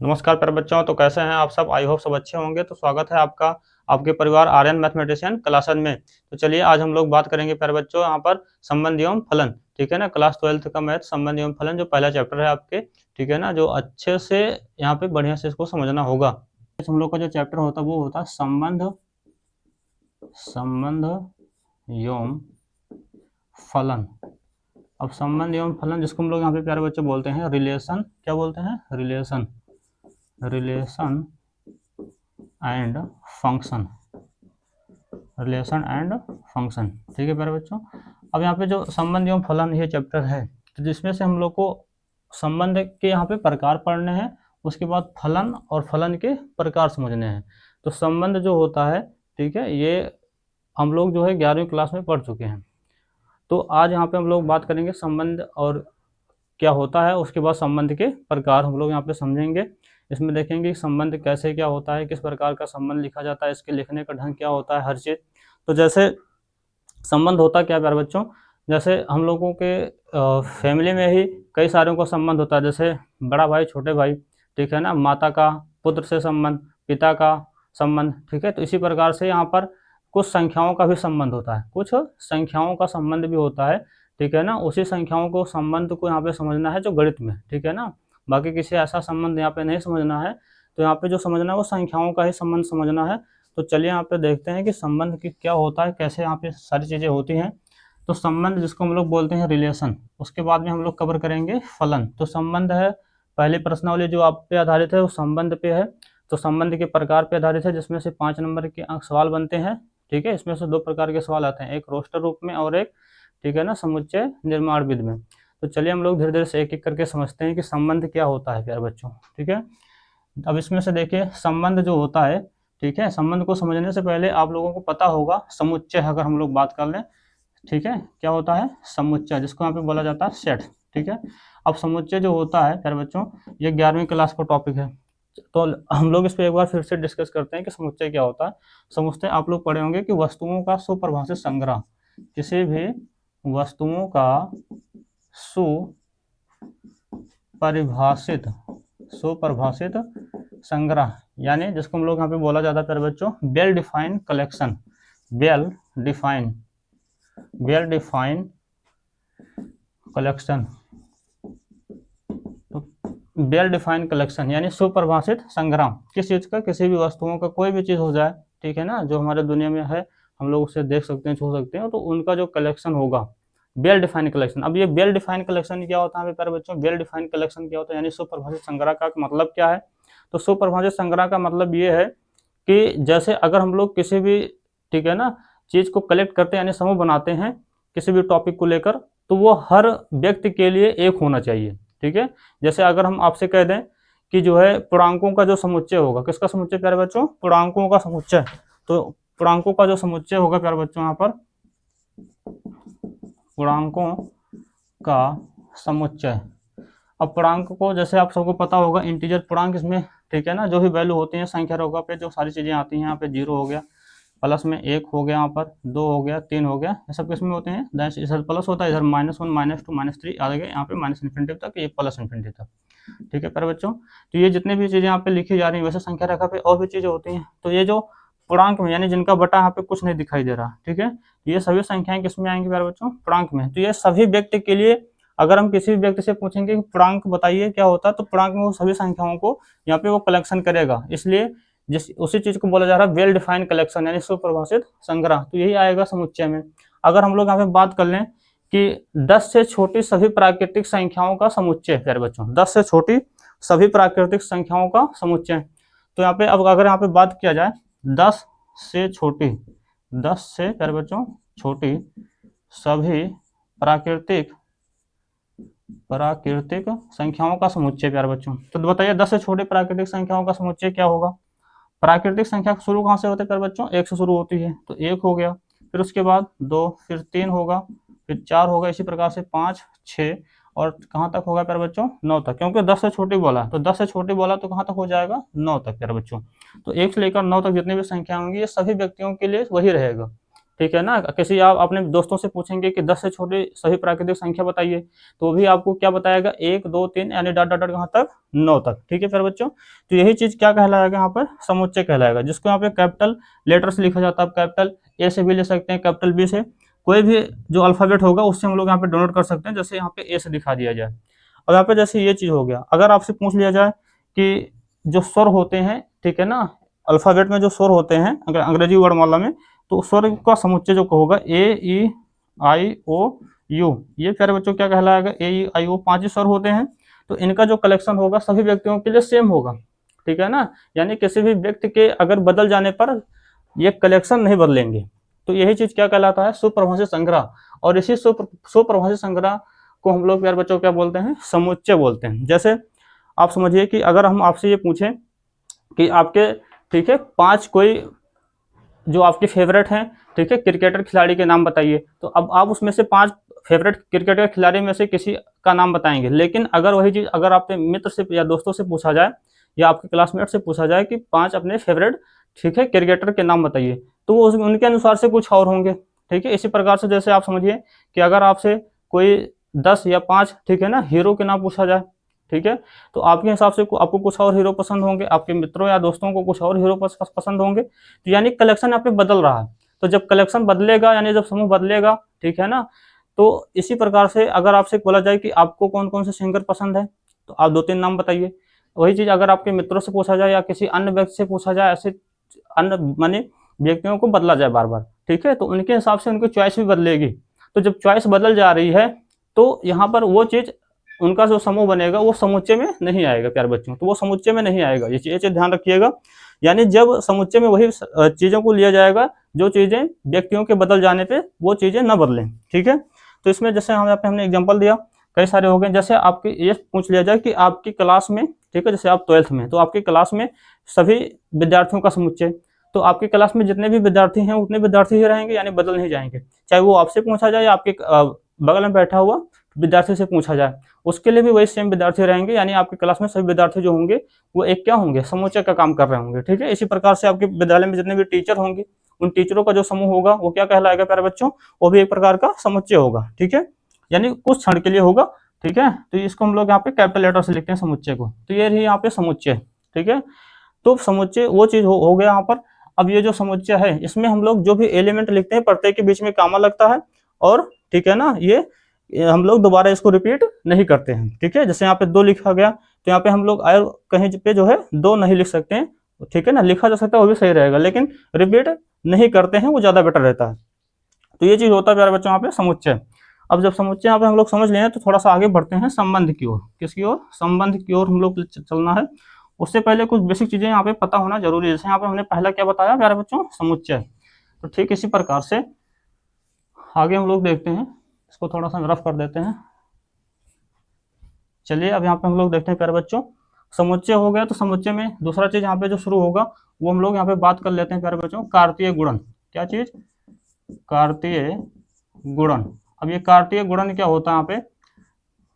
नमस्कार प्यारे बच्चों। तो कैसे हैं आप सब? आई होप सब अच्छे होंगे। तो स्वागत है आपका आपके परिवार आर्यन मैथमेटिशियन क्लासेस में। तो चलिए आज हम लोग बात करेंगे प्यारे बच्चों यहाँ पर संबंध एवं फलन। ठीक है ना, क्लास 12th का मैथ संबंध एवं फलन जो पहला चैप्टर है आपके, ठीक है ना, जो अच्छे से यहाँ पे बढ़िया से इसको समझना होगा। हम लोग का जो चैप्टर होता है वो होता है संबंध एवं फलन। अब संबंध एवं फलन जिसको हम लोग यहाँ पे प्यारे बच्चे बोलते हैं रिलेशन। क्या बोलते हैं? Relation and function. Relation and function, ठीक है प्यारे बच्चों। अब यहाँ पे जो संबंध एवं फलन ये चैप्टर है, तो जिसमें से हम लोग को संबंध के यहाँ पे प्रकार पढ़ने हैं, उसके बाद फलन और फलन के प्रकार समझने हैं। तो संबंध जो होता है, ठीक है, ये हम लोग जो है 11वीं क्लास में पढ़ चुके हैं। तो आज यहाँ पे हम लोग बात करेंगे संबंध और क्या होता है, उसके बाद संबंध के प्रकार हम लोग यहाँ पे समझेंगे। इसमें देखेंगे संबंध कैसे क्या होता है, किस प्रकार का संबंध लिखा जाता है, इसके लिखने का ढंग क्या होता है, हर चीज़। तो जैसे संबंध होता क्या प्यारे बच्चों, जैसे हम लोगों के फैमिली में ही कई सारों का संबंध होता है, जैसे बड़ा भाई छोटे भाई, ठीक है ना, माता का पुत्र से संबंध, पिता का संबंध, ठीक है। तो इसी प्रकार से यहाँ पर कुछ संख्याओं का भी संबंध होता है, कुछ संख्याओं का संबंध भी होता है, ठीक है ना। उसी संख्याओं को संबंध को यहाँ पे समझना है जो गणित में, ठीक है ना। बाकी किसी ऐसा संबंध यहाँ पे नहीं समझना है। तो यहाँ पे जो समझना है वो संख्याओं का ही संबंध समझना है। तो चलिए यहाँ पे देखते हैं कि संबंध की क्या होता है, कैसे यहाँ पे सारी चीज़ें होती हैं। तो संबंध जिसको हम लोग बोलते हैं रिलेशन, उसके बाद में हम लोग कवर करेंगे फलन। तो संबंध है, पहली प्रश्नावली जो आप पे आधारित है वो संबंध पे है। तो संबंध के प्रकार पे आधारित है, जिसमें से 5 नंबर के सवाल बनते हैं, ठीक है। इसमें से 2 प्रकार के सवाल आते हैं, एक रोस्टर रूप में और एक, ठीक है ना, समुच्चय निर्माण विधि में। तो चलिए हम लोग धीरे धीरे से एक एक करके समझते हैं कि संबंध क्या होता है प्यारे बच्चों, ठीक है। अब इसमें से देखिए संबंध जो होता है, ठीक है, संबंध को समझने से पहले आप लोगों को पता होगा समुच्चय, अगर हम लोग बात कर लें, ठीक है, क्या होता है समुच्चय, जिसको यहाँ पे बोला जाता है सेट, ठीक है। अब समुच्चय जो होता है प्यारे बच्चों, ये 11वीं क्लास का टॉपिक है। तो हम लोग इस पर एक बार फिर से डिस्कस करते हैं कि समुच्चय क्या होता है। समुच्चय आप लोग पढ़े होंगे कि वस्तुओं का सुपरिभाषित संग्रह, किसी भी वस्तुओं का सुपरिभाषित संग्रह, यानी जिसको हम लोग यहाँ पे बोला जाता है प्यारे बच्चों well defined collection. Well defined collection. तो वेल डिफाइंड कलेक्शन यानी सुपरिभाषित संग्रह, किस चीज़ का, किसी भी वस्तुओं का, कोई भी चीज़ हो जाए, ठीक है ना, जो हमारे दुनिया में है, हम लोग उसे देख सकते हैं, छू सकते हैं, तो उनका जो कलेक्शन होगा वेल डिफाइंड कलेक्शन। अब ये वेल डिफाइंड कलेक्शन क्या होता है प्यारे बच्चों, वेल डिफाइंड कलेक्शन क्या होता है, यानी सुपरिभाषित संग्रह का मतलब क्या है। तो सुपरिभाषित संग्रह का मतलब ये है कि जैसे अगर हम लोग किसी भी, ठीक है ना, चीज़ को कलेक्ट करते हैं, यानी समूह बनाते हैं किसी भी टॉपिक को लेकर, तो वो हर व्यक्ति के लिए एक होना चाहिए, ठीक है। जैसे अगर हम आपसे कह दें कि जो है पूर्णांकों का जो समुच्चय होगा, किसका समुच्चय प्यारे बच्चों, पूर्णांकों का समुच्चय। तो पूर्णांकों का जो समुच्चय होगा प्यारे बच्चों, यहाँ पर पूर्णांकों का समुच्चय। अब पूर्णांक को जैसे आप सबको पता होगा, इंटीजर पूर्णांक इसमें, ठीक है ना, जो भी वैल्यू होती है संख्या रोगा पे जो सारी चीज़ें आती हैं, यहाँ पे 0 हो गया, प्लस में 1 हो गया, यहाँ पर 2 हो गया, 3 हो गया, ये सब किसमें होते हैं, दैश इधर प्लस होता है, इधर -1 -2 -3 आ गया, यहाँ पे माइनस इन्फिनिटी तक, ये प्लस इन्फिनिटी तक, ठीक है प्यारे बच्चों। तो ये जितने भी चीज़ें यहाँ पे लिखी जा रही हैं, वैसे संख्या रेखा पे और भी चीज़ें होती हैं। तो ये जो पूर्णांक में, यानी जिनका बटा यहाँ पे कुछ नहीं दिखाई दे रहा, ठीक है, ये सभी संख्याएं किसमें आएंगी प्यारे बच्चों, पूर्णांक में। तो ये सभी व्यक्ति के लिए, अगर हम किसी भी व्यक्ति से पूछेंगे कि पूर्णांक बताइए क्या होता है, तो पूर्णांक में वो सभी संख्याओं को यहाँ पे वो कलेक्शन करेगा, इसलिए जिस उसी चीज को बोला जा रहा है वेल डिफाइंड कलेक्शन, यानी सुपरिभाषित संग्रह। तो यही आएगा समुच्चय में। अगर हम लोग यहाँ पे बात कर लें कि 10 से छोटी सभी प्राकृतिक संख्याओं का समुच्चय प्यारे बच्चों, 10 से छोटी सभी प्राकृतिक संख्याओं का समुच्चय। तो यहाँ पे अब अगर यहाँ पे बात किया जाए 10 से छोटी, 10 से प्यारे बच्चों छोटी सभी प्राकृतिक संख्याओं का समुच्चय प्यारे बच्चों। तो बताइए 10 से छोटी प्राकृतिक संख्याओं का समुच्चय क्या होगा। प्राकृतिक संख्या शुरू कहाँ से होते हैं प्यारे बच्चों, 1 से शुरू होती है, तो 1 हो गया, फिर उसके बाद 2, फिर 3 होगा, फिर 4 होगा, इसी प्रकार से 5, 6 और कहाँ तक होगा प्यारे बच्चों, 9 तक, क्योंकि 10 से छोटी बोला, तो 10 से छोटी बोला तो कहाँ तक हो जाएगा, 9 तक प्यारे बच्चों। तो 1 से लेकर 9 तक जितनी भी संख्या होंगी ये सभी व्यक्तियों के लिए वही रहेगा, ठीक है ना। किसी आप अपने दोस्तों से पूछेंगे कि 10 से छोटी सभी प्राकृतिक संख्या बताइए, तो भी आपको क्या बताएगा, 1 2 3 यानी डॉट डॉट डॉट कहाँ तक, 9 तक। ठीक है प्यारे बच्चों, तो यही चीज क्या कहलाएगा यहाँ पर, समुच्चय कहलाएगा, जिसको यहाँ पे कैपिटल लेटर से लिखा जाता है। आप कैपिटल ए से भी ले सकते हैं, कैपिटल बी से, कोई भी जो अल्फाबेट होगा उससे हम लोग यहाँ पे डोनेट कर सकते हैं। जैसे यहाँ पे ए से दिखा दिया जाए। अब यहाँ पे जैसे ये चीज हो गया, अगर आपसे पूछ लिया जाए कि जो स्वर होते हैं, ठीक है ना, अल्फाबेट में जो स्वर होते हैं अगर अंग्रेजी वर्णमाला में, तो स्वर का समुच्चय जो होगा ए ई आई ओ यू, ये प्यारे बच्चों क्या कहलाएगा, ए ई आई ओ, 5 ही स्वर होते हैं। तो इनका जो कलेक्शन होगा सभी व्यक्तियों के लिए सेम होगा, ठीक है ना, यानी किसी भी व्यक्ति के अगर बदल जाने पर ये कलेक्शन नहीं बदलेंगे। तो यही चीज क्या कहलाता है, सुप्रभाषित संग्रह। और इसी सुप्रभाषित संग्रह को हम लोग प्यारे बच्चों क्या बोलते हैं, समुच्चय बोलते हैं। जैसे आप समझिए कि अगर हम आपसे ये पूछें कि आपके, ठीक है, 5 कोई जो आपके फेवरेट हैं, ठीक है, क्रिकेटर खिलाड़ी के नाम बताइए, तो अब आप उसमें से 5 फेवरेट क्रिकेटर खिलाड़ी में से किसी का नाम बताएंगे। लेकिन अगर वही चीज अगर आपके मित्र से या दोस्तों से पूछा जाए या आपके क्लासमेट से पूछा जाए कि 5 अपने फेवरेट, ठीक है, क्रिकेटर के नाम बताइए, तो वो उनके अनुसार से कुछ और होंगे। ठीक है, इसी प्रकार से जैसे आप समझिए कि अगर आपसे कोई 10 या 5, ठीक है ना, हीरो के नाम पूछा जाए, ठीक है, तो आपके हिसाब से आपको कुछ और हीरो पसंद होंगे, आपके मित्रों या दोस्तों को कुछ और हीरो पसंद होंगे। तो यानी कलेक्शन यहाँ पे बदल रहा है। तो जब कलेक्शन बदलेगा यानी जब समूह बदलेगा, ठीक है ना, तो इसी प्रकार से अगर आपसे बोला जाए कि आपको कौन कौन से सिंगर पसंद है, तो आप 2-3 नाम बताइए। वही चीज अगर आपके मित्रों से पूछा जाए या किसी अन्य व्यक्ति से पूछा जाए, ऐसे अन्य माने व्यक्तियों को बदला जाए बार बार, ठीक है, तो उनके हिसाब से उनकी चॉइस भी बदलेगी। तो जब चॉइस बदल जा रही है तो यहाँ पर वो चीज, उनका जो समूह बनेगा वो समुच्चय में नहीं आएगा प्यारे बच्चों, तो वो समुच्चय में नहीं आएगा, ये चीज ध्यान रखिएगा। यानी जब समुच्चय में वही चीजों को लिया जाएगा जो चीजें व्यक्तियों के बदल जाने पे वो चीजें न बदलें। ठीक है, तो इसमें जैसे हम यहाँ पे हमने एग्जांपल दिया, कई सारे हो गए। जैसे आपके ये पूछ लिया जाए कि आपकी क्लास में, ठीक है, जैसे आप 12th में, तो आपकी क्लास में सभी विद्यार्थियों का समुच्चय, तो आपकी क्लास में जितने भी विद्यार्थी हैं उतने विद्यार्थी ही रहेंगे, यानी बदल नहीं जाएंगे। चाहे वो आपसे पूछा जाए या आपके बगल में बैठा हुआ विद्यार्थी से पूछा जाए, उसके लिए भी वही सेम विद्यार्थी रहेंगे, यानी आपकी क्लास में सभी विद्यार्थी जो होंगे वो एक क्या होंगे, समुच्चय का काम कर रहे होंगे। ठीक है, इसी प्रकार से आपके विद्यालय में जितने भी टीचर होंगे उन टीचरों का जो समूह होगा वो क्या कहलाएगा प्यारे बच्चों, वो भी एक प्रकार का समुच्चय होगा। ठीक है, यानी कुछ क्षण के लिए होगा। ठीक है, तो इसको हम लोग यहाँ पे कैपिटल लेटर से लिखते हैं समुच्चय को। तो ये रही यहाँ पे समुच्चय। ठीक है, तो समुच्चय वो चीज हो गया यहाँ पर। अब ये जो समुच्चय है इसमें हम लोग जो भी एलिमेंट लिखते हैं प्रत्येक के बीच में कामा लगता है, और ठीक है ना, ये हम लोग दोबारा इसको रिपीट नहीं करते हैं। ठीक है, जैसे यहाँ पे 2 लिखा गया तो यहाँ पे हम लोग और कहीं पे जो है 2 नहीं लिख सकते हैं। ठीक है ना, लिखा जा सकता है वो भी सही रहेगा, लेकिन रिपीट नहीं करते हैं, वो ज्यादा बेटर रहता है। तो ये चीज होता है प्यारे बच्चों यहाँ पे समुच्चय। अब जब समुच्चय यहाँ पे हम लोग समझ लें तो थोड़ा सा आगे बढ़ते हैं संबंध की ओर। किसकी ओर, संबंध की ओर हम लोग चलना है। उससे पहले कुछ बेसिक चीजें यहाँ पे पता होना जरूरी है। जैसे यहाँ पे हमने पहला क्या बताया प्यारे बच्चों, समुच्चय। तो ठीक इसी प्रकार से आगे हम लोग देखते हैं, इसको थोड़ा सा रफ कर देते हैं। चलिए अब यहाँ पे हम लोग देखते हैं प्यारे बच्चों, समुच्चय हो गया। तो समुच्चय में दूसरा चीज यहाँ पे जो शुरू होगा वो हम लोग यहाँ पे बात कर लेते हैं प्यारे बच्चों, कार्तीय गुणन। क्या चीज, कार्तीय गुणन। अब ये कार्तीय गुणन क्या होता है यहाँ पे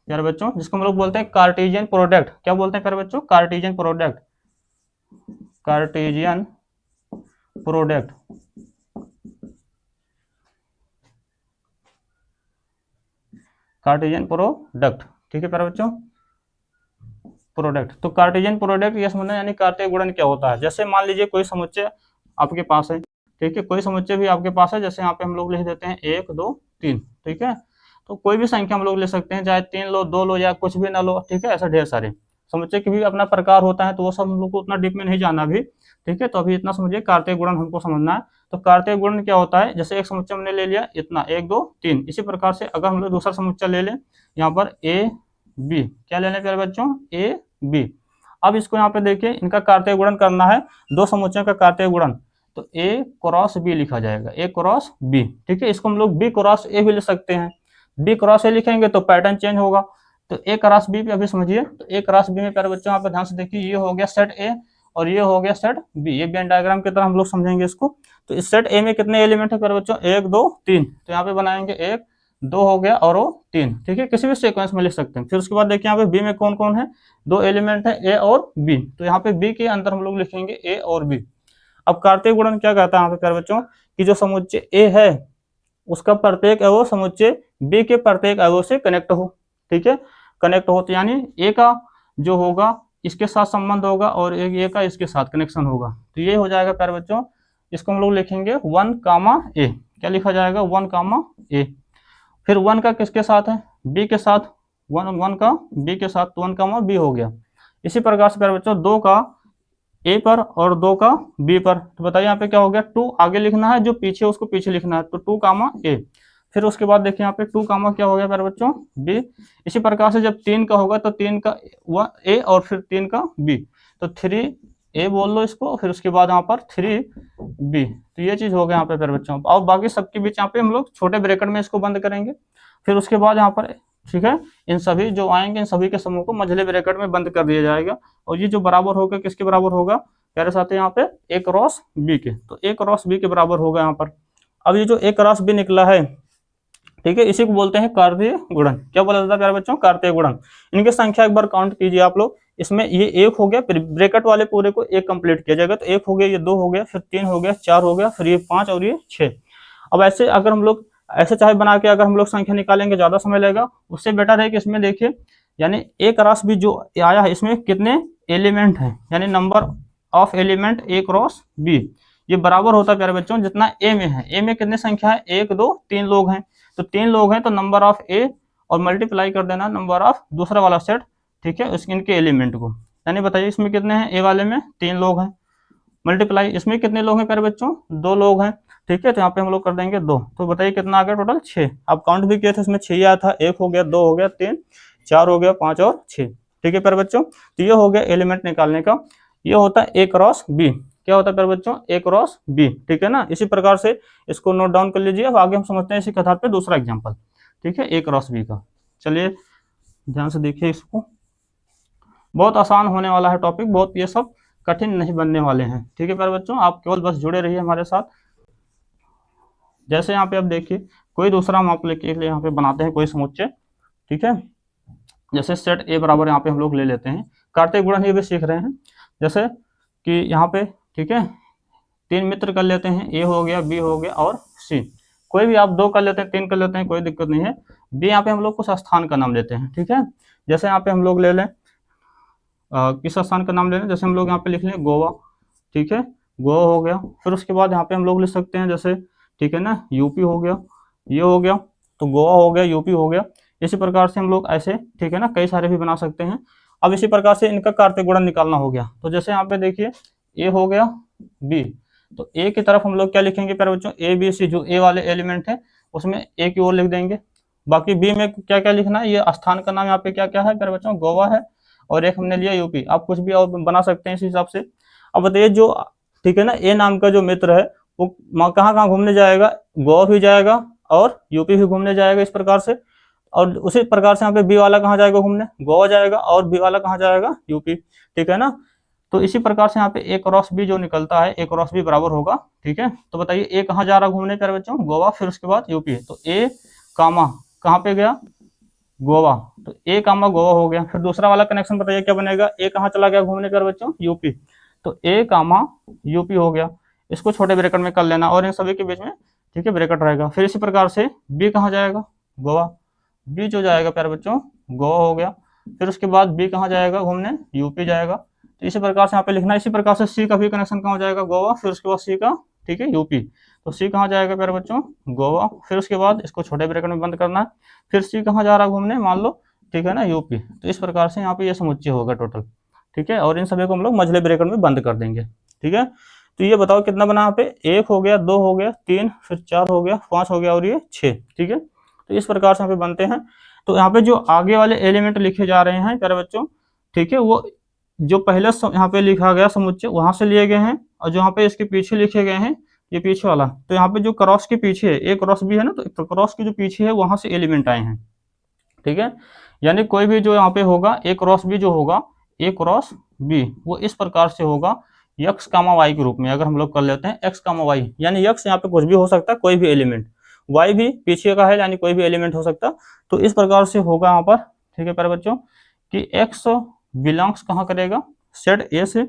प्यारे बच्चों, जिसको हम लोग बोलते हैं कार्टेशियन प्रोडक्ट। क्या बोलते हैं प्यारे बच्चों, Cartesian product, Cartesian product. Cartesian product, ठीक है प्यारे बच्चों, प्रोडक्ट। तो कार्टेशियन प्रोडक्ट ये समझना, यानी कार्तीय गुणन क्या होता है। जैसे मान लीजिए कोई समुच्चय आपके पास है, ठीक है, कोई समुच्चय भी आपके पास है। जैसे यहाँ पे हम लोग लिख देते हैं 1 2 3। ठीक है, तो कोई भी संख्या हम लोग ले सकते हैं, चाहे 3 लो, 2 लो या कुछ भी ना लो। ठीक है, ऐसा ढेर सारे समुच्चय के भी अपना प्रकार होता है, तो वो सब हम लोग को उतना डीप में नहीं जाना अभी। ठीक है, तो अभी इतना समझिए, कार्तीय गुणन हमको समझना है। तो कार्तीय गुणन क्या होता है, जैसे एक समुच्चय हमने ले लिया इतना 1 2 3, इसी प्रकार से अगर हम लोग दूसरा समुच्चय ले लें यहाँ पर ए बी, क्या लेना है प्यारे बच्चों, ए बी। अब इसको यहाँ पे देखिए, इनका कार्तीय गुणन करना है, 2 समुच्चयों का कार्तीय गुणन, तो ए क्रॉस बी लिखा जाएगा, ए क्रॉस बी। ठीक है, इसको हम लोग बी क्रॉस ए भी लिख सकते हैं। बी क्रॉस ए लिखेंगे तो पैटर्न चेंज होगा। तो ए क्रॉस बी पे अभी समझिए, तो ए क्रॉस बी में प्यारे बच्चों यहाँ पे ध्यान से देखिए, ये हो गया सेट ए और ये हो गया सेट बी। ये वेन डायग्राम की तरह हम लोग समझेंगे इसको। तो इस सेट ए में कितने एलिमेंट है प्यारे बच्चों, 1 2 3। तो यहाँ पे बनाएंगे 1 2 हो गया और वो 3। ठीक है, किसी भी सीक्वेंस में लिख सकते हैं। फिर उसके बाद देखिए यहाँ पे बी में कौन कौन है, 2 एलिमेंट है ए और बी। तो यहाँ पे बी के अंदर हम लोग लिखेंगे ए और बी। अब कार्तीय गुणन क्या कहता है यहाँ पे प्यारे बच्चों, कि जो समुच्चय ए है उसका प्रत्येक अवयव समुच्चय बी के प्रत्येक अवयव से कनेक्ट हो। ठीक है, कनेक्ट हो तो यानी ए का जो होगा इसके साथ संबंध होगा और ए का इसके साथ कनेक्शन होगा। तो ये हो जाएगा प्यारे बच्चों, इसको हम लोग लिखेंगे 1 कामा ए। क्या लिखा जाएगा? 1 कामा ए। फिर 1 का किसके साथ है? बी के साथ। 1 का बी के साथ, तो 1 कामा बी हो गया। इसी प्रकार से प्यारे बच्चों 2 का ए पर और 2 का बी पर। तो बताइए यहाँ पे क्या हो गया? 2 आगे लिखना है, जो पीछे उसको पीछे लिखना है, तो 2 कामा ए। फिर उसके बाद देखिए यहाँ पे 2 कामा क्या हो गया प्यारे बच्चों? बी। इसी प्रकार से जब 3 का होगा तो 3 का ए और फिर 3 का बी, तो 3 ए बोल लो इसको, फिर उसके बाद यहाँ पर 3 बी। तो ये चीज हो गया यहाँ पे प्यारे बच्चों। और बाकी सबके बीच यहाँ पे हम लोग छोटे ब्रैकेट में इसको बंद करेंगे। फिर उसके बाद यहाँ पर ठीक है, इन सभी जो आएंगे इन सभी के समूह को मझले ब्रैकेट में बंद कर दिया जाएगा। और ये जो बराबर होगा किसके बराबर होगा प्यारे साथी? यहाँ पे ए क्रॉस बी के। तो ए क्रॉस बी के बराबर होगा यहाँ पर। अब ये जो ए क्रॉस बी निकला है, ठीक है, इसी को बोलते हैं कार्तीय गुणन। क्या बोला जाता है प्यारे बच्चों? कार्तीय गुणन। इनकी संख्या एक बार काउंट कीजिए आप लोग। इसमें ये 1 हो गया, फिर ब्रैकेट वाले पूरे को 1 कंप्लीट किया जाएगा, तो 1 हो गया, ये 2 हो गया, फिर 3 हो गया, 4 हो गया, फिर ये 5 और ये 6। अब ऐसे अगर हम लोग ऐसे चाहे बना के अगर हम लोग संख्या निकालेंगे ज्यादा समय लगेगा, उससे बेटर है कि इसमें देखिए यानी ए क्रॉस बी जो आया है इसमें कितने एलिमेंट हैं, यानी number of element A cross B ये बराबर होता है प्यारे बच्चों जितना ए में है। ए में कितने संख्या है? 1 2 3 लोग हैं, तो 3 लोग हैं तो नंबर ऑफ ए और मल्टीप्लाई कर देना नंबर ऑफ दूसरा वाला सेट, ठीक है, इनके एलिमेंट को। यानी बताइए इसमें कितने हैं? ए वाले में 3 लोग हैं, मल्टीप्लाई इसमें कितने लोग हैं प्यारे बच्चों? 2 लोग हैं, ठीक है, तो यहाँ पे हम लोग कर देंगे 2। तो बताइए कितना आ गया टोटल? 6। अब काउंट भी किए थे इसमें 6 आया था, 1 हो गया, 2 हो गया, 3 4 हो गया, 5 और 6। ठीक है प्यारे बच्चों, तो ये हो गया एलिमेंट निकालने का। ये होता है ए क्रॉस बी। क्या होता है प्यारे बच्चों? ए क्रॉस बी। ठीक है ना, इसी प्रकार से इसको नोट डाउन कर लीजिए। अब आगे हम समझते हैं इसी कथार पे दूसरा एग्जाम्पल, ठीक है, ए क्रॉस बी का। चलिए ध्यान से देखिए इसको, बहुत आसान होने वाला है टॉपिक, बहुत ये सब कठिन नहीं बनने वाले हैं। ठीक है प्यारे बच्चों, आप केवल बस जुड़े रहिए हमारे साथ। जैसे यहाँ पे आप देखिए कोई दूसरा हम आप लेके यहाँ पे बनाते हैं कोई समुच्चय, ठीक है, जैसे सेट ए बराबर यहाँ पे हम लोग ले लेते हैं। कार्तीय गुणन ये भी सीख रहे हैं, जैसे कि यहाँ पे ठीक है 3 मित्र कर लेते हैं, ए हो गया, बी हो गया और सी। कोई भी आप 2 कर लेते हैं, 3 कर लेते हैं, कोई दिक्कत नहीं है। बी यहाँ पे हम लोग कुछ स्थान का नाम लेते हैं, ठीक है, जैसे यहाँ पे हम लोग ले लें किस स्थान का नाम ले लें, जैसे हम लोग यहाँ पे लिख लें गोवा, ठीक है, गोवा हो गया। फिर उसके बाद यहाँ पे हम लोग लिख सकते हैं जैसे ठीक है ना यूपी हो गया, ये हो गया, तो गोवा हो गया, यूपी हो गया। इसी प्रकार से हम लोग ऐसे ठीक है ना कई सारे भी बना सकते हैं। अब इसी प्रकार से इनका कार्तीय गुणन निकालना हो गया, तो जैसे यहाँ पे देखिए ए हो गया, बी, तो ए की तरफ हम लोग क्या लिखेंगे प्यारे बच्चों? ए बी सी, जो ए वाले एलिमेंट है उसमें ए की ओर लिख देंगे। बाकी बी में क्या क्या लिखना है, ये स्थान का नाम यहाँ पे क्या क्या है प्यारे बच्चों? गोवा है, और एक हमने लिया यूपी। आप कुछ भी और बना सकते हैं इस हिसाब से। अब बताइए जो ठीक है ना ए नाम का जो मित्र है वो कहाँ कहाँ घूमने जाएगा? गोवा भी जाएगा और यूपी भी घूमने जाएगा, इस प्रकार से। और उसी प्रकार से यहाँ पे बी वाला कहाँ जाएगा घूमने? गोवा जाएगा, और बी वाला कहाँ जाएगा? यूपी, ठीक है ना। तो इसी प्रकार से यहाँ पे ए क्रॉस बी जो निकलता है, ए क्रॉस बी बराबर होगा, ठीक है। तो बताइए ए कहाँ जा रहा घूमने प्यारे बच्चों? गोवा, फिर उसके बाद यूपी, तो ए कामा कहाँ पे गया? गोवा, तो ए कामा गोवा हो गया। फिर दूसरा वाला कनेक्शन बताइए क्या बनेगा? ए कहाँ चला गया घूमने प्यारे बच्चों? यूपी, तो ए कामा यूपी हो गया। इसको छोटे ब्रैकेट में कर लेना और इन सभी के बीच में ठीक है ब्रैकेट रहेगा। फिर इसी प्रकार से बी कहाँ जाएगा? गोवा, बी जो जाएगा प्यारे बच्चों गोवा हो गया। फिर उसके बाद बी कहाँ जाएगा घूमने? यूपी जाएगा। तो इसी प्रकार से यहाँ पे लिखना है। इसी प्रकार से सी का भी कनेक्शन कहाँ हो जाएगा? गोवा, फिर उसके बाद सी का ठीक है यूपी, तो सी कहाँ जाएगा प्यारे बच्चों? गोवा। फिर उसके बाद इसको छोटे ब्रैकेट में बंद करना है। फिर सी कहाँ जा रहा है घूमने? मान लो ठीक है ना यूपी। तो इस प्रकार से यहाँ पे ये समुच्चय होगा टोटल, ठीक है, और इन सभी को हम लोग मझले ब्रैकेट में बंद कर देंगे, ठीक है। तो ये बताओ कितना बना यहाँ पे? 1 हो गया, 2 हो गया, 3, फिर 4 हो गया, 5 हो गया और ये 6, ठीक है। तो इस प्रकार से यहाँ पे बनते हैं। तो यहाँ पे जो आगे वाले एलिमेंट लिखे जा रहे हैं प्यारे बच्चों, ठीक है, वो जो पहले यहाँ पे लिखा गया समुच्चय वहां से लिए गए हैं, और जो यहाँ पे इसके पीछे लिखे गए हैं ये पीछे वाला, तो यहाँ पे जो क्रॉस के पीछे है ए क्रॉस बी है ना, तो क्रॉस के जो पीछे है वहां से एलिमेंट आए हैं, ठीक है। यानी कोई भी जो यहाँ पे होगा ए क्रॉस बी जो होगा, ए क्रॉस बी वो इस प्रकार से होगा यक्स कामा वाई के रूप में। अगर हम लोग कर लेते हैं एक्स कामा वाई, यानी यक्स यहाँ पे कुछ भी हो सकता है, कोई भी एलिमेंट, वाई भी पीछे का है यानी कोई भी एलिमेंट हो सकता। तो इस प्रकार से होगा यहाँ पर, ठीक है प्यारे बच्चों, कि एक्स बिलोंग्स कहाँ करेगा? सेट ए से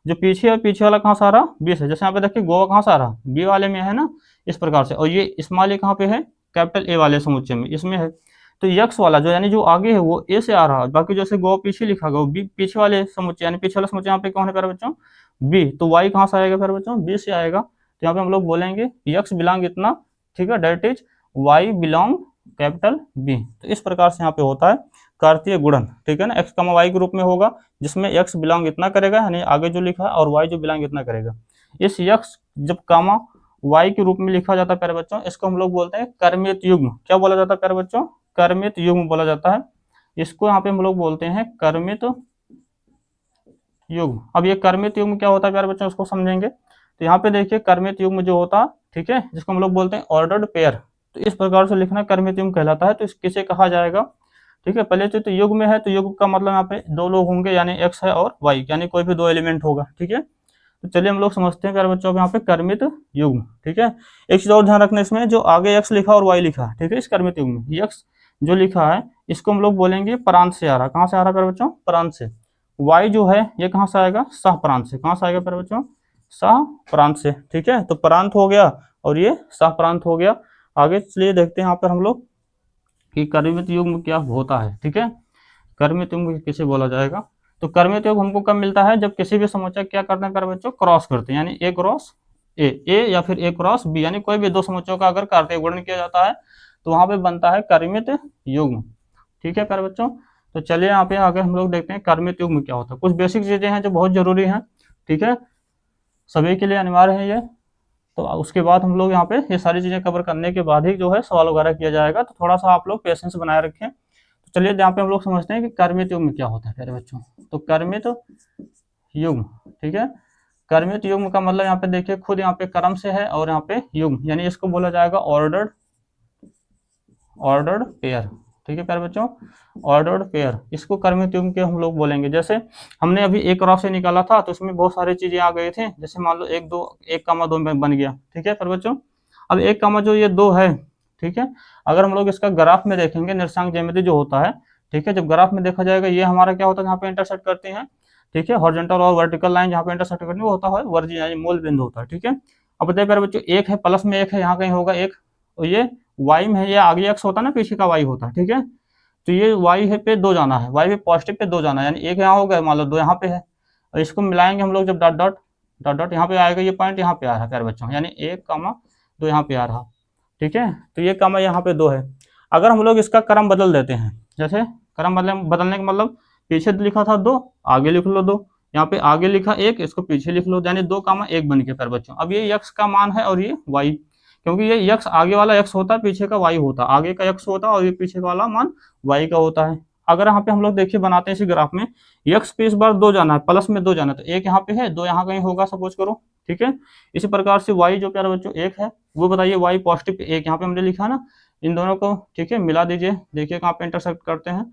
जो पीछे है, पीछे वाला कहाँ से आ रहा, बी से। जैसे यहाँ पे देखिए गोवा कहाँ से आ रहा, बी वाले में है ना, इस प्रकार से। और ये स्मॉल ए कहाँ पे है, कैपिटल ए वाले समुच्चय में, इसमें है। तो यक्स वाला जो यानी जो आगे है वो ए से आ रहा है, बाकी जैसे गोवा पीछे लिखा गया, बी पीछे वाले समुच्चय, यानी पीछे वाला समुच्चय यहाँ पे कौन है प्यारे बच्चों, बी। तो वाई कहाँ से आएगा प्यारे बच्चों, बी से आएगा। तो यहाँ पे हम लोग बोलेंगे यक्स बिलोंग इतना, ठीक है, that is Y belong capital B. तो इस प्रकार से यहाँ पे होता है कार्तीय गुणन, ठीक है ना, एक्स कमा वाई के रूप में होगा, जिसमें एक्स बिलोंग इतना करेगा, यानी आगे जो लिखा है, और वाई जो बिलोंग इतना करेगा। इस एक्स जब कामा वाई के रूप में लिखा जाता है प्यारे बच्चों, इसको हम लोग बोलते हैं कर्मित युग्म। क्या बोला जाता है प्यारे बच्चों, कर्मित युग्म बोला जाता है। इसको यहाँ पे हम लोग बोलते हैं कर्मित युग्म। अब ये कर्मित युग्म क्या होता है प्यारे बच्चों, उसको समझेंगे। तो यहाँ पे देखिए कर्मित युग्म जो होता, ठीक है, जिसको हम लोग बोलते हैं ऑर्डर्ड पेयर। तो इस प्रकार से लिखना कर्मित युग्म कहलाता है। तो इस किसे कहा जाएगा, ठीक है, पहले तो युग्म में है, तो युग्म का मतलब यहाँ पे दो लोग होंगे, यानी एक्स है और वाई, यानी कोई भी दो एलिमेंट होगा, ठीक है। तो चलिए हम लोग समझते हैं प्यारे बच्चों, यहाँ पे कर्मित युग्म, ठीक है। एक चीज और ध्यान रखना इसमें, जो आगे एक्स लिखा और वाई लिखा, ठीक है, इस कर्मित युग्म में एक्स जो लिखा है इसको हम लोग बोलेंगे प्रांत से आ रहा। कहाँ से आ रहा है प्यारे बच्चों, प्रांत से। वाई जो है ये कहाँ से आएगा, सह प्रांत से। कहाँ से आएगा प्यारे बच्चों, सह प्रांत से, ठीक है। तो प्रांत हो गया और ये सह प्रांत हो गया। आगे चलिए देखते हैं यहाँ पर हम लोग कि कर्मित युग्म क्या होता है, ठीक है। कर्मित युग्म किसे बोला जाएगा, तो कर्मित युग्म हमको कब मिलता है, जब किसी भी समुच्चय क्या करते हैं प्यारे बच्चों, क्रॉस करते हैं, यानी ए क्रॉस ए या फिर ए क्रॉस बी, यानी कोई भी दो समुच्चयों का अगर कार्तीय गुणन किया जाता है तो वहां पे बनता है कर्मित युग्म, ठीक है प्यारे बच्चों। तो चलिए यहाँ पे आगे हम लोग देखते हैं कर्मित युग्म क्या होता है। कुछ बेसिक चीजें हैं जो बहुत जरूरी हैं, ठीक है, सभी के लिए अनिवार्य है ये। तो उसके बाद हम लोग यहाँ पे ये सारी चीजें कवर करने के बाद ही जो है सवाल वगैरह किया जाएगा। तो थोड़ा सा आप लोग पेशेंस बनाए रखें। तो चलिए यहाँ पे हम लोग समझते हैं कि कर्मित युग्म क्या होता है प्यारे बच्चों। तो कर्मित युग्म, ठीक है, कर्मित युग्म का मतलब यहाँ पे देखिए खुद यहाँ पे क्रम से है और यहाँ पे युग्म, यानी इसको बोला जाएगा ऑर्डर्ड पेयर, ठीक है प्यारे बच्चों, ऑर्डर्ड पेयर। इसको कर्मित युग्म के हम लोग बोलेंगे। जैसे हमने अभी एक क्रॉस से निकाला था तो उसमें बहुत सारी चीजें आ गई थी, जैसे मान लो एक कामा दो में बन गया, ठीक है प्यारे बच्चों। अब एक कामा जो ये दो है, ठीक है, अगर हम लोग इसका ग्राफ में देखेंगे, निर्देशांक ज्यामिति जो होता है, ठीक है, जब ग्राफ में देखा जाएगा ये हमारा क्या होता है, यहाँ पे इंटरसेक्ट करते हैं, ठीक है, हॉरिजॉन्टल और वर्टिकल लाइन जहाँ पे इंटरसेक्ट करती है वो होता है वर्जिन, यानी मूल बिंदु होता है, ठीक है। अब बताइए प्यारे बच्चों, एक है प्लस में एक है, यहाँ कहीं होगा एक, और ये वाई में है, ये आगे एक्स होता है ना, पीछे का वाई होता है, ठीक है। तो ये वाई है पे दो जाना है, वाई पे पॉजिटिव पे दो जाना है, यानी एक यहाँ हो गया, मान लो दो यहाँ पे है, और इसको मिलाएंगे हम लोग जब डॉट डॉट डॉट डॉट यहाँ पे आएगा, ये पॉइंट यहाँ पे आ रहा है प्यारे बच्चों, यानी एक कामा दो यहाँ पे आ रहा, ठीक है। तो ये कामा यहाँ पे दो है। अगर हम लोग इसका क्रम बदल देते हैं, जैसे क्रम बदलने का मतलब पीछे लिखा था दो, आगे लिख लो दो, यहाँ पे आगे लिखा एक, इसको पीछे लिख लो, यानी दो कामा एक बन के प्यारे बच्चों। अब ये यक्स का मान है और ये वाई, क्योंकि ये यक्स आगे वाला एक्स होता है, पीछे का वाई होता है, आगे का एक्स होता है और ये पीछे वाला मान वाई का होता है। अगर यहाँ पे हम लोग देखिए बनाते हैं इसी ग्राफ में, यक्स पे इस बार दो जाना है, प्लस में दो जाना है, तो एक यहाँ पे है, दो यहाँ कहीं होगा सपोज करो, ठीक है। इसी प्रकार से वाई जो प्यारे बच्चों एक है, वो बताइए वाई पॉजिटिव एक, यहाँ पे हमने लिखा ना, इन दोनों को, ठीक है, मिला दीजिए, देखिए कहाँ पे इंटरसेक्ट करते हैं।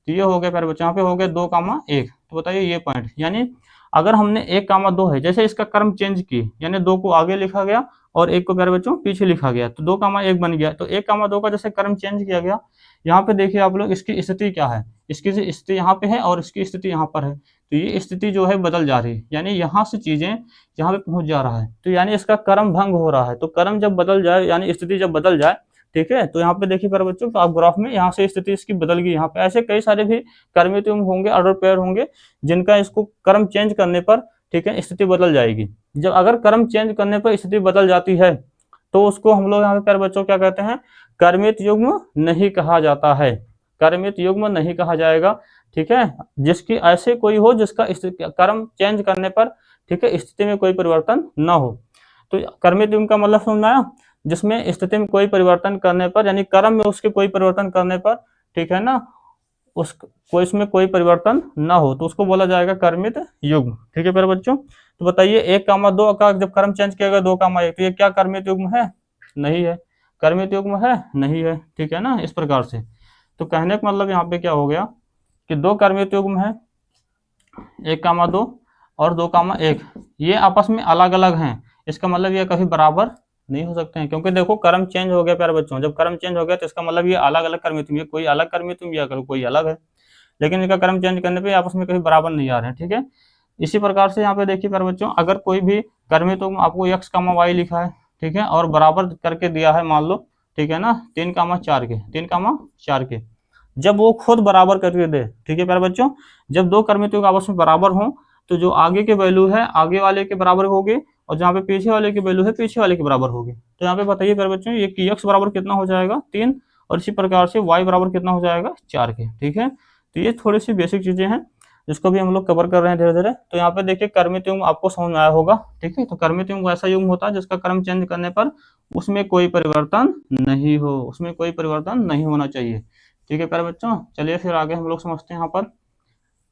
तो ये हो गया प्यारे बच्चों, यहाँ पे हो गया दो कामा एक। तो बताइए ये पॉइंट, यानी अगर हमने एक कामा दो है, जैसे इसका क्रम चेंज किए, यानी दो को आगे लिखा गया और एक को प्यारे बच्चों पीछे लिखा गया, तो दो कामा एक बन गया। तो एक कामा दो का जैसे क्रम चेंज किया गया, यहाँ पे देखिए आप लोग इसकी स्थिति क्या है, इसकी स्थिति यहाँ पे है और इसकी स्थिति यहाँ पर है, तो ये स्थिति जो है बदल जा रही है, यानी यहाँ से चीजें यहाँ पे पहुंच जा रहा है, तो यानी इसका क्रम भंग हो रहा है। तो क्रम जब बदल जाए, यानी स्थिति जब बदल जाए, ठीक है, तो यहाँ पे देखिए प्यारे बच्चों, तो आप ग्राफ में यहाँ से स्थिति इसकी बदल गई, यहाँ पे ऐसे कई सारे भी कर्मित युग्म होंगे, ऑर्डर पेयर होंगे, जिनका इसको क्रम चेंज करने पर, ठीक है, स्थिति बदल जाएगी। जब अगर क्रम चेंज करने पर स्थिति बदल जाती है तो उसको हम लोग यहाँ पे प्यारे बच्चों क्या कहते हैं, कर्मित युग्म नहीं कहा जाता है, कर्मित युग्म नहीं कहा जाएगा, ठीक है। जिसकी ऐसे कोई हो जिसका क्रम चेंज करने पर, ठीक है, स्थिति में कोई परिवर्तन न हो। तो कर्मित युग्म का मतलब समझ में आया, जिसमें स्थिति में कोई परिवर्तन करने पर, यानी क्रम में उसके कोई परिवर्तन करने पर, ठीक है ना, इसमें कोई परिवर्तन ना हो, तो उसको बोला जाएगा कर्मित युग्म, ठीक है प्यारे बच्चों। तो बताइए एक कामा दो का जब क्रम चेंज किया गया दो कामा एक, तो ये क्या कर्मित युग्म है, नहीं है, कर्मित युग्म है नहीं है, ठीक है ना, इस प्रकार से। तो कहने का मतलब यहाँ पे क्या हो गया कि दो कर्मित युग्म है, एक कामा दो और दो कामा एक, ये आपस में अलग अलग हैं, इसका मतलब ये कभी बराबर नहीं हो सकते हैं, क्योंकि देखो क्रम चेंज हो गया प्यारे बच्चों, जब क्रम चेंज हो गया तो इसका मतलब ये अलग अलग कर्मित युग्म, ये कोई अलग कर्मित युग्म या कोई अलग है, लेकिन इनका क्रम चेंज करने पे आपस में कभी बराबर नहीं आ रहे हैं, ठीक है। इसी प्रकार से यहाँ पे देखिए प्यारे बच्चों, अगर कोई भी कर्मित तो आपको x, y लिखा है, ठीक है, और बराबर करके दिया है मान लो, ठीक है ना, 3, 4 के, 3, 4 के, जब वो खुद बराबर करके दे, ठीक है प्यारे बच्चों, जब दो कर्मितों के आपस में बराबर हों तो जो आगे के वैल्यू है आगे वाले के बराबर होगी, और जहाँ पे पीछे वाले की वैल्यू है पीछे वाले के बराबर होगी। तो यहाँ पे बताइए प्यारे बच्चों, ये कि x बराबर कितना हो जाएगा 3, और इसी प्रकार से y बराबर कितना हो जाएगा 4 के, ठीक है। तो ये थोड़ी सी बेसिक चीजें हैं जिसको भी हम लोग कवर कर रहे हैं धीरे धीरे। तो यहाँ पे देखिए कर्मित युग्म आपको समझ में आया होगा, ठीक है। तो कर्मित युग्म ऐसा युग्म होता है जिसका क्रम चेंज करने पर उसमें कोई परिवर्तन नहीं हो, उसमें कोई परिवर्तन नहीं होना चाहिए, ठीक है प्यारे बच्चों। चलिए फिर आगे हम लोग समझते हैं यहाँ पर।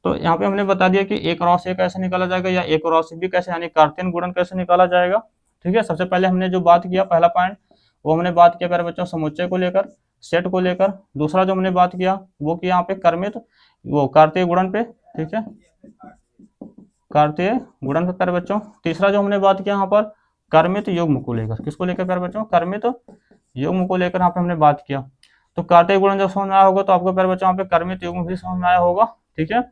तो यहाँ पे हमने बता दिया कि ए क्रॉस ए कैसे निकाला जाएगा या ए क्रॉस बी कैसे, यानी कार्तियन गुणन कैसे निकाला जाएगा, ठीक है। सबसे पहले हमने जो बात किया, पहला पॉइंट वो हमने बात किया प्यारे बच्चों समुच्चय को लेकर, सेट को लेकर। दूसरा जो हमने बात किया वो कि यहाँ पे कर्मित वो कार्तीय गुणन पे, ठीक है, कार्तीय गुणन पे प्यारे बच्चों। तीसरा जो हमने बात किया यहाँ पर कर्मित युग्म को लेकर, किसको लेकर प्यारे बच्चों, कर्मित युग्म को लेकर यहाँ पे हमने बात किया। तो कार्तीय गुणन जब समझ में आया होगा तो आपको प्यारे बच्चों यहाँ पे कर्मित युग्म भी समझ में आया होगा, ठीक है।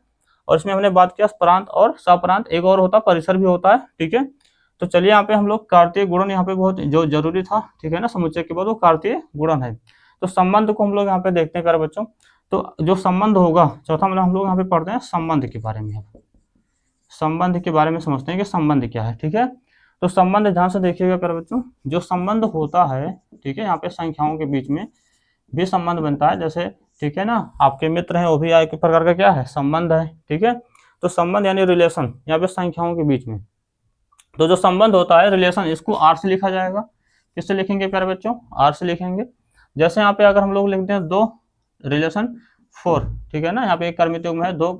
और इसमें हमने बात किया प्रांत और सप्रांत, एक और होता परिसर भी होता है, ठीक है। तो चलिए यहाँ पे हम लोग कार्तीय गुणन यहाँ पे बहुत जो जरूरी था, ठीक है ना, समुच्चय के बाद वो कार्तीय गुणन है। तो संबंध को हम लोग यहाँ पे देखते हैं प्यारे बच्चों। तो जो संबंध होगा, चौथा मतलब हम लोग यहाँ पे पढ़ते हैं संबंध के बारे में, संबंध के बारे में समझते हैं कि संबंध क्या है, ठीक है। तो संबंध ध्यान से देखिएगा प्यारे बच्चों, जो संबंध होता है, ठीक है, यहाँ पे संख्याओं के बीच में भी संबंध बनता है, जैसे ठीक है ना, आपके मित्र हैं वो भी एक प्रकार का क्या है, संबंध है, ठीक है। तो संबंध यानी रिलेशन यहाँ पे संख्याओं के बीच में, तो जो संबंध होता है रिलेशन, इसको आर से लिखा जाएगा। किससे लिखेंगे प्यारे बच्चों, आर से लिखेंगे। जैसे यहाँ पे अगर हम लोग लिखते हैं 2 रिलेशन 4, ठीक है ना, यहाँ पे एक कर्मित युग्म है 2,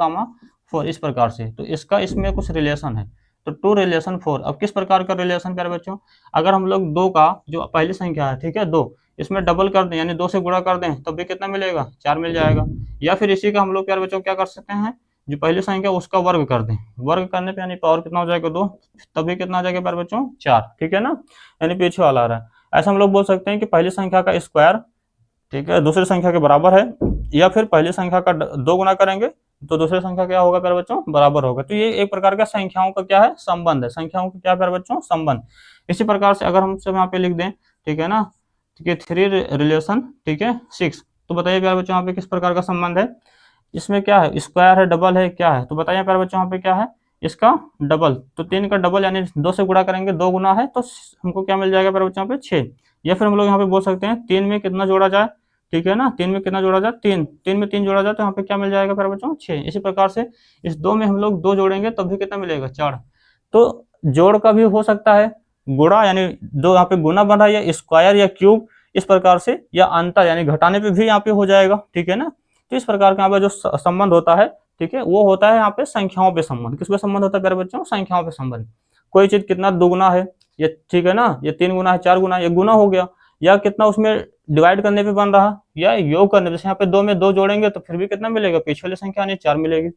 4 इस प्रकार से, तो इसका इसमें कुछ रिलेशन है, तो 2 रिलेशन 4। अब किस प्रकार का रिलेशन प्यारे बच्चों, अगर हम लोग 2 का जो पहली संख्या है, ठीक है, 2 इसमें डबल कर दें यानी 2 से गुणा कर दें तब भी कितना मिलेगा, 4 मिल जाएगा। या फिर इसी का हम लोग प्यारे बच्चों क्या कर सकते हैं, जो पहली संख्या उसका वर्ग कर दें, वर्ग करने पे यानी पावर कितना हो जाएगा 2, तभी कितना आ जाएगा प्यारे बच्चों 4, ठीक है ना, यानी पीछे वाला आ रहा है। ऐसा हम लोग बोल सकते हैं कि पहली संख्या का स्क्वायर, ठीक है, दूसरी संख्या के बराबर है, या फिर पहली संख्या का 2 गुना करेंगे तो दूसरी संख्या क्या होगा प्यारे बच्चों, बराबर होगा। तो ये एक प्रकार का संख्याओं का क्या है, संबंध है, संख्याओं का क्या प्यारे बच्चों, संबंध। इसी प्रकार से अगर हम सब यहाँ पे लिख दें, ठीक है ना, ठीक है, 3 रिलेशन, ठीक है 6, तो बताइए प्यारे बच्चों यहाँ पे किस प्रकार का संबंध है, इसमें क्या है, स्क्वायर है, डबल है, क्या है, तो बताइए प्यारे बच्चों यहाँ पे क्या है, इसका डबल। तो 3 का डबल यानी 2 से गुणा करेंगे, 2 गुना है तो हमको क्या मिल जाएगा प्यारे बच्चों यहाँ पे 6। या फिर हम लोग यहाँ पे बोल सकते हैं 3 में कितना जोड़ा जाए, ठीक है ना, 3 में कितना जोड़ा जाए, 3, 3 में 3 जोड़ा जाए तो यहाँ पे क्या मिल जाएगा प्यारे बच्चों 6। इसी प्रकार से इस 2 में हम लोग 2 जोड़ेंगे तब भी कितना मिलेगा 4। तो जोड़ का भी हो सकता है, गुणा यानी 2 यहाँ पे गुना बन रहा है, या स्क्वायर या क्यूब इस प्रकार से, या अंतर यानी घटाने पे भी यहाँ पे हो जाएगा, ठीक है ना। तो इस प्रकार का यहाँ पे जो संबंध होता है, ठीक है, वो होता है यहाँ पे संख्याओं पे संबंध। किस पे संबंध होता है प्यारे बच्चों, संख्याओं पे संबंध। कोई चीज कितना दुगुना है, ये ठीक है ना, ये 3 गुना है, 4 गुना, ये गुना हो गया, या कितना उसमें डिवाइड करने पे बन रहा, या योग करने, जैसे यहाँ पे 2 में 2 जोड़ेंगे तो फिर भी कितना मिलेगा, पीछे वाली संख्या यानी 4 मिलेगी।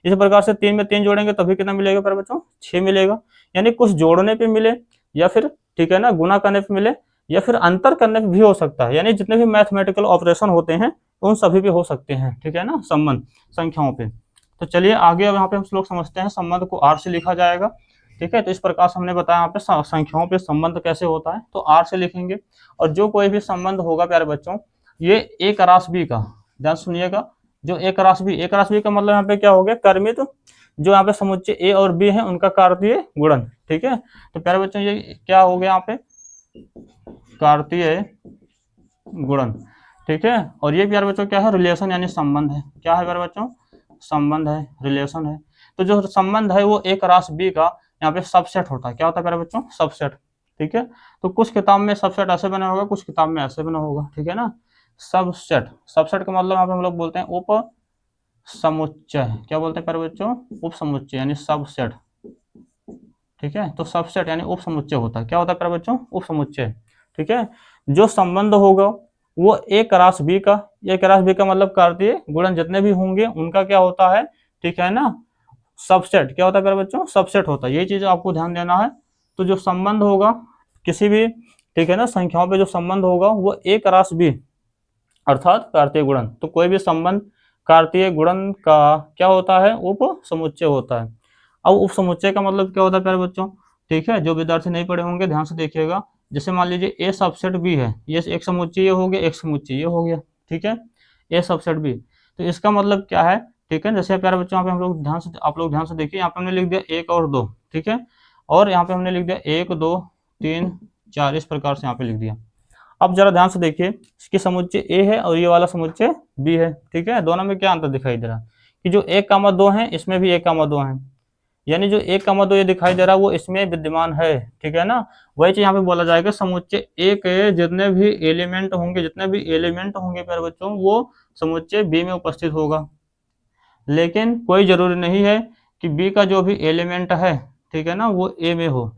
इसी प्रकार से 3 में 3 जोड़ेंगे तभी कितना मिलेगा प्यारे बच्चों, 6 मिलेगा। यानी कुछ जोड़ने पे मिले, या फिर ठीक है ना गुना करने पे मिले, या फिर अंतर करने पे भी हो सकता है, यानी जितने भी मैथमेटिकल ऑपरेशन होते हैं उन सभी पे हो सकते हैं, ठीक है ना, संबंध संख्याओं पे। तो चलिए आगे अब यहाँ पे हम लोग समझते हैं संबंध को आर से लिखा जाएगा, ठीक है। तो इस प्रकार से हमने बताया यहाँ पे संख्याओं पे संबंध कैसे होता है, तो आर से लिखेंगे। और जो कोई भी संबंध होगा प्यारे बच्चों, ये एक राशि बी का, ध्यान सुनिएगा, जो एक राशि बी का मतलब यहाँ पे क्या हो गया, कर्मित जो यहाँ पे समुच्चय ए और बी है उनका कार्तीय गुणन, ठीक है। तो प्यारे बच्चों ये क्या हो गया यहाँ पे, कार्तीय गुणन, ठीक है। और ये प्यारे बच्चों क्या है, रिलेशन यानी संबंध है, क्या है प्यारे बच्चों, संबंध है, रिलेशन है। तो जो संबंध है वो एक राशि बी का यहाँ पे सबसेट होता है, क्या होता है प्यारे बच्चों, सबसेट, ठीक है। तो कुछ किताब में सबसेट ऐसे बना होगा, कुछ किताब में ऐसे बना होगा, ठीक है ना। सबसेट, सबसेट का मतलब यहाँ पे हम लोग बोलते हैं उप समुच्चय, क्या बोलते हैं प्यारे बच्चों, उप समुच्चय यानी सबसेट, ठीक है। तो सबसेट यानी उप समुच्चय होता है, क्या होता है प्यारे बच्चों, उप समुच्चय, ठीक है। जो संबंध होगा वो एक राशि बी का, एक राशि बी का मतलब कार्तीय गुणन जितने भी होंगे उनका क्या होता है, ठीक है ना, सबसेट, क्या होता है प्यारे बच्चों, सबसेट होता है। ये चीज आपको ध्यान देना है। तो जो संबंध होगा किसी भी, ठीक है ना, संख्याओं पे जो संबंध होगा वो एक राशि बी अर्थात कार्तीय गुणन, तो कोई भी संबंध कार्तीय गुणन का क्या होता है, उप समुच्चय होता है। अब उप समुच्चय का मतलब क्या होता है प्यारे बच्चों, ठीक है, जो विद्यार्थी नहीं पढ़े होंगे ध्यान से देखिएगा। जैसे मान लीजिए ए सबसेट बी है, ये एक समुच्चय ये हो गया, एक समुच्चय ये हो गया, ठीक है, ए सबसेट बी। तो इसका मतलब क्या है, ठीक है, जैसे प्यारे बच्चों यहाँ पे हम लोग ध्यान से, आप लोग ध्यान से देखिए, यहाँ पे हमने लिख दिया 1 और 2, ठीक है, और यहाँ पे हमने लिख दिया 1 2 3 4, इस प्रकार से यहाँ पे लिख दिया। अब जरा ध्यान से देखिए, इसकी समुच्चय ए है और ये वाला समुच्चय बी है, ठीक है, दोनों में क्या अंतर दिखाई दे रहा है कि जो 1 2 है इसमें भी 1 2 है, यानी जो 1 2 ये दिखाई दे रहा है वो इसमें विद्यमान है, ठीक है ना। वही चीज यहाँ पे बोला जाएगा समुच्चय ए के जितने भी एलिमेंट होंगे, जितने भी एलिमेंट होंगे प्यारे बच्चों, वो समुच्चय बी में उपस्थित होगा। लेकिन कोई जरूरी नहीं है कि बी का जो भी एलिमेंट है, ठीक है ना, वो ए में हो,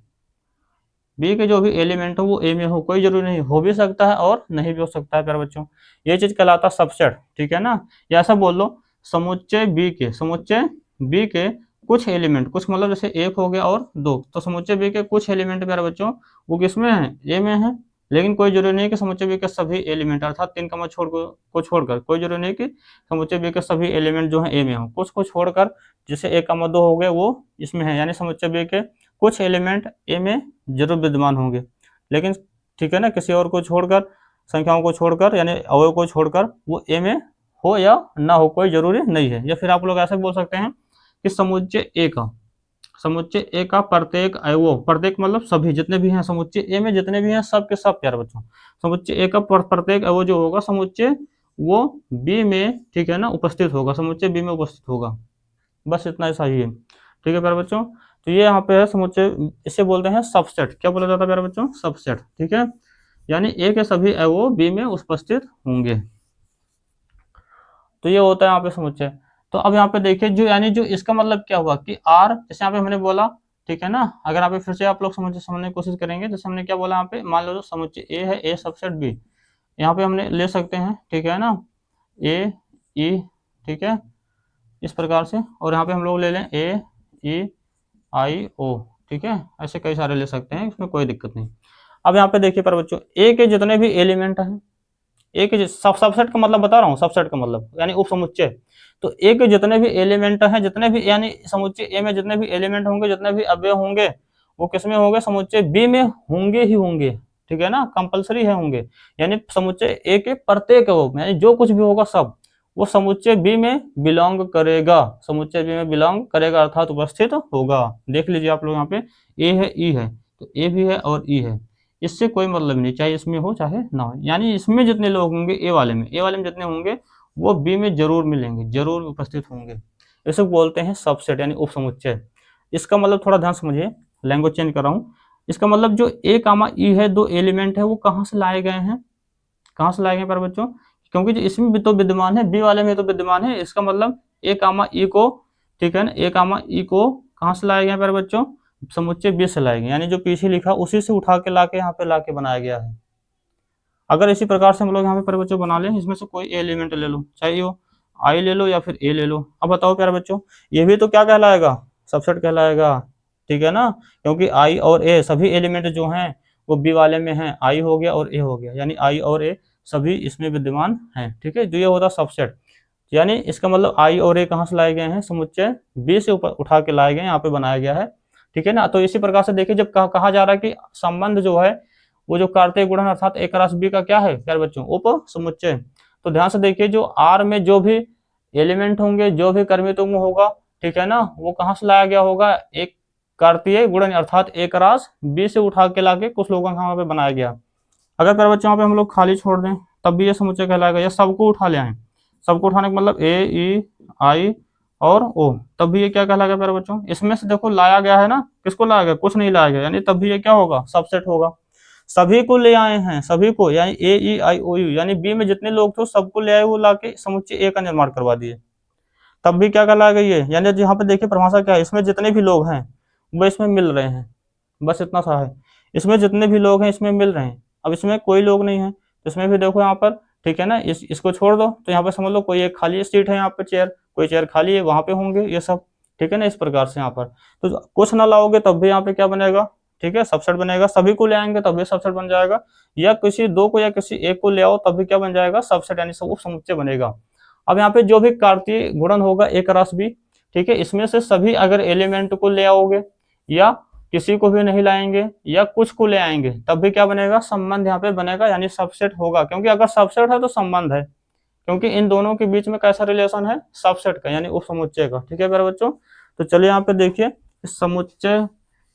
बी के जो भी एलिमेंट हो वो ए में हो, कोई जरूरी नहीं, हो भी सकता है और नहीं भी हो सकता है प्यारे बच्चों। ये चीज कहलाता है सबसेट, ठीक है ना। या ऐसा बोल लो, समुच्चय बी के कुछ एलिमेंट, कुछ मतलब जैसे 1 हो गया और 2, तो समुच्चय बी के कुछ एलिमेंट प्यारे बच्चों वो किसमें है, ए में है। लेकिन कोई जरूरी नहीं कि समुच्चय बी के सभी एलिमेंट, अर्थात 3 कमा को छोड़कर, कोई जरूरी नहीं कि समुच्चय बी के सभी एलिमेंट जो है ए में हो, कुछ को छोड़कर, जैसे 1 2 हो गए वो इसमें है, यानी समुच्चय बी के कुछ एलिमेंट ए में जरूर विद्यमान होंगे। लेकिन ठीक है ना, किसी और को छोड़कर, संख्याओं को छोड़कर, यानी अवयव को छोड़कर वो ए में हो या ना हो, कोई जरूरी नहीं है। या फिर आप लोग ऐसे बोल सकते हैं कि समुच्चय ए का प्रत्येक अवयव, प्रत्येक मतलब सभी जितने भी हैं समुच्चय ए में, जितने भी हैं सब के सब प्यारे बच्चों, समुच्चय ए का प्रत्येक अवयव जो होगा समुच्चय वो बी में, ठीक है ना, उपस्थित होगा, समुच्चय बी में उपस्थित होगा। बस इतना ही सही है, ठीक है प्यारे बच्चों। तो ये यहाँ पे है समुच्चय, इसे बोलते हैं सबसेट। क्या बोला जाता है प्यारे बच्चों, सबसेट, ठीक है, यानी ए के सभी अवयव बी में उपस्थित होंगे। तो ये होता है यहाँ पे समुच्चय। तो अब यहाँ पे देखिए, जो यानी जो इसका मतलब क्या हुआ कि आर, जैसे यहाँ पे हमने बोला, ठीक है ना, अगर यहाँ पे फिर से आप लोग समझने की कोशिश करेंगे, जैसे हमने क्या बोला यहाँ पे, मान लो समुच्चय ए है, ए सबसेट बी, यहाँ पे हमने ले सकते हैं, ठीक है ना, ए ई, ठीक है, इस प्रकार से, और यहाँ पे हम लोग ले लें ए ई आई ओ, ठीक है, ऐसे कई सारे ले सकते हैं, इसमें कोई दिक्कत नहीं। अब यहाँ पे देखिए पर बच्चों, ए के जितने भी एलिमेंट हैं, ए के सबसेट का मतलब बता रहा हूँ, सबसेट का मतलब यानी उप समुच्चय। तो ए के जितने भी एलिमेंट हैं, जितने भी, यानी समुच्चय ए में जितने भी एलिमेंट होंगे, जितने भी अवयव होंगे, वो किसमें होंगे, समुच्चय बी में होंगे ही होंगे, ठीक है ना, कंपलसरी है होंगे। यानी समुच्चय ए के प्रत्येक अवयव, यानी जो कुछ भी होगा सब, वो समुच्चय बी में बिलोंग करेगा, समुच्चय बी में बिलोंग करेगा, अर्थात उपस्थित होगा। देख लीजिए आप लोग यहाँ पे, ए है, ई है, तो ए भी है और ई है, इससे कोई मतलब नहीं, चाहे इसमें हो चाहे ना हो, यानी इसमें जितने लोग होंगे ए वाले में जितने होंगे वो बी में जरूर मिलेंगे, जरूर उपस्थित होंगे। इसे बोलते हैं सबसेट यानी उप समुच्चय। इसका मतलब थोड़ा ध्यान समझिए, लैंग्वेज चेंज कर रहा हूँ। इसका मतलब जो ए कामा ई है, दो एलिमेंट है, वो कहाँ से लाए गए हैं, कहाँ से लाए गए पर बच्चों, क्योंकि जो इसमें भी तो विद्यमान है, बी वाले में तो विद्यमान है, इसका मतलब ए कामा ई को, ठीक है ना, ए कामा ई को कहाँ से लाए गए पर बच्चों, समुच्चय बी से लाए गए, यानी जो पीछे लिखा उसी से उठा के लाके यहाँ पे लाके बनाया गया है। अगर इसी प्रकार से हम लोग यहाँ पे प्यारे बच्चों बना लें, इसमें से कोई एलिमेंट ले लो, चाहे वो आई ले लो या फिर ए ले लो, अब बताओ प्यारे बच्चों, ये भी तो क्या कहलाएगा, सबसेट कहलाएगा, ठीक है ना, क्योंकि आई और ए सभी एलिमेंट जो हैं वो बी वाले में हैं, आई हो गया और ए हो गया, यानी आई और ए सभी इसमें विद्यमान हैं, ठीक है, जो ये होता सबसेट। यानी इसका मतलब आई और ए कहाँ से लाए गए हैं, समुच्चय बी से ऊपर उठा के लाए गए, यहाँ पे बनाया गया है, ठीक है ना। तो इसी प्रकार से देखिए, जब कहा जा रहा है कि संबंध जो है वो जो कार्तीय गुणन अर्थात ए क्रॉस बी का क्या है प्यारे बच्चों, उप समुच्चय। तो ध्यान से देखिए, जो आर में जो भी एलिमेंट होंगे, जो भी कर्मितुंग होगा, ठीक है ना, वो कहाँ से लाया गया होगा, एक कार्तीय गुणन अर्थात ए क्रॉस बी से उठा के लाके कुछ लोगों का वहां पे बनाया गया। अगर प्यारे बच्चों यहाँ पे हम लोग खाली छोड़ दें तब भी ये समुच्चय कहलाएगा, या सबको उठा ले आए, सबको उठाने का मतलब ए ई आई और ओ, तब भी ये क्या कहलाएगा प्यारे बच्चों, इसमें से देखो लाया गया है ना, किसको लाया गया, कुछ नहीं लाया गया, यानी तब भी ये क्या होगा, सबसेट होगा। सभी को ले आए हैं, सभी को, यानी ए ई आई ओ यू, यानी बी में जितने लोग थे सबको ले आए, वो लाके समुच्चय ए का निर्माण करवा दिए, तब भी क्या कहलाएगा ये, यानी यहाँ पे देखिए परिभाषा क्या है, इसमें जितने भी लोग हैं वो इसमें मिल रहे हैं, बस इतना सा है, इसमें जितने भी लोग हैं इसमें मिल रहे हैं। अब इसमें कोई लोग नहीं है तो इसमें भी देखो यहाँ पर, ठीक है ना, इसको छोड़ दो, तो यहाँ पे समझ लो कोई एक खाली सीट है, यहाँ पे चेयर, कोई चेयर खाली है, वहां पे होंगे ये सब, ठीक है ना, इस प्रकार से यहाँ पर। तो कुछ ना लाओगे तब भी यहाँ पे क्या बनेगा, ठीक है, सबसेट बनेगा, सभी को ले आएंगे तब भी सबसेट बन जाएगा, या किसी दो को या किसी एक को ले आओ तब भी क्या बन जाएगा, सबसेट यानी सब समुच्चय बनेगा। अब यहाँ पे जो भी कार्तीय गुणन होगा ए क्रॉस बी, ठीक है, इसमें से सभी अगर एलिमेंट को ले आओगे या किसी को भी नहीं लाएंगे या कुछ को ले आएंगे तब भी क्या बनेगा, संबंध यहाँ पे बनेगा, यानी सबसेट होगा, क्योंकि अगर सबसेट है तो संबंध है, क्योंकि इन दोनों के बीच में कैसा रिलेशन है, सबसेट का, यानी उपसमुच्चय का। ठीक है प्यारे बच्चों, तो चलिए यहाँ पे देखिए इस समुच्चय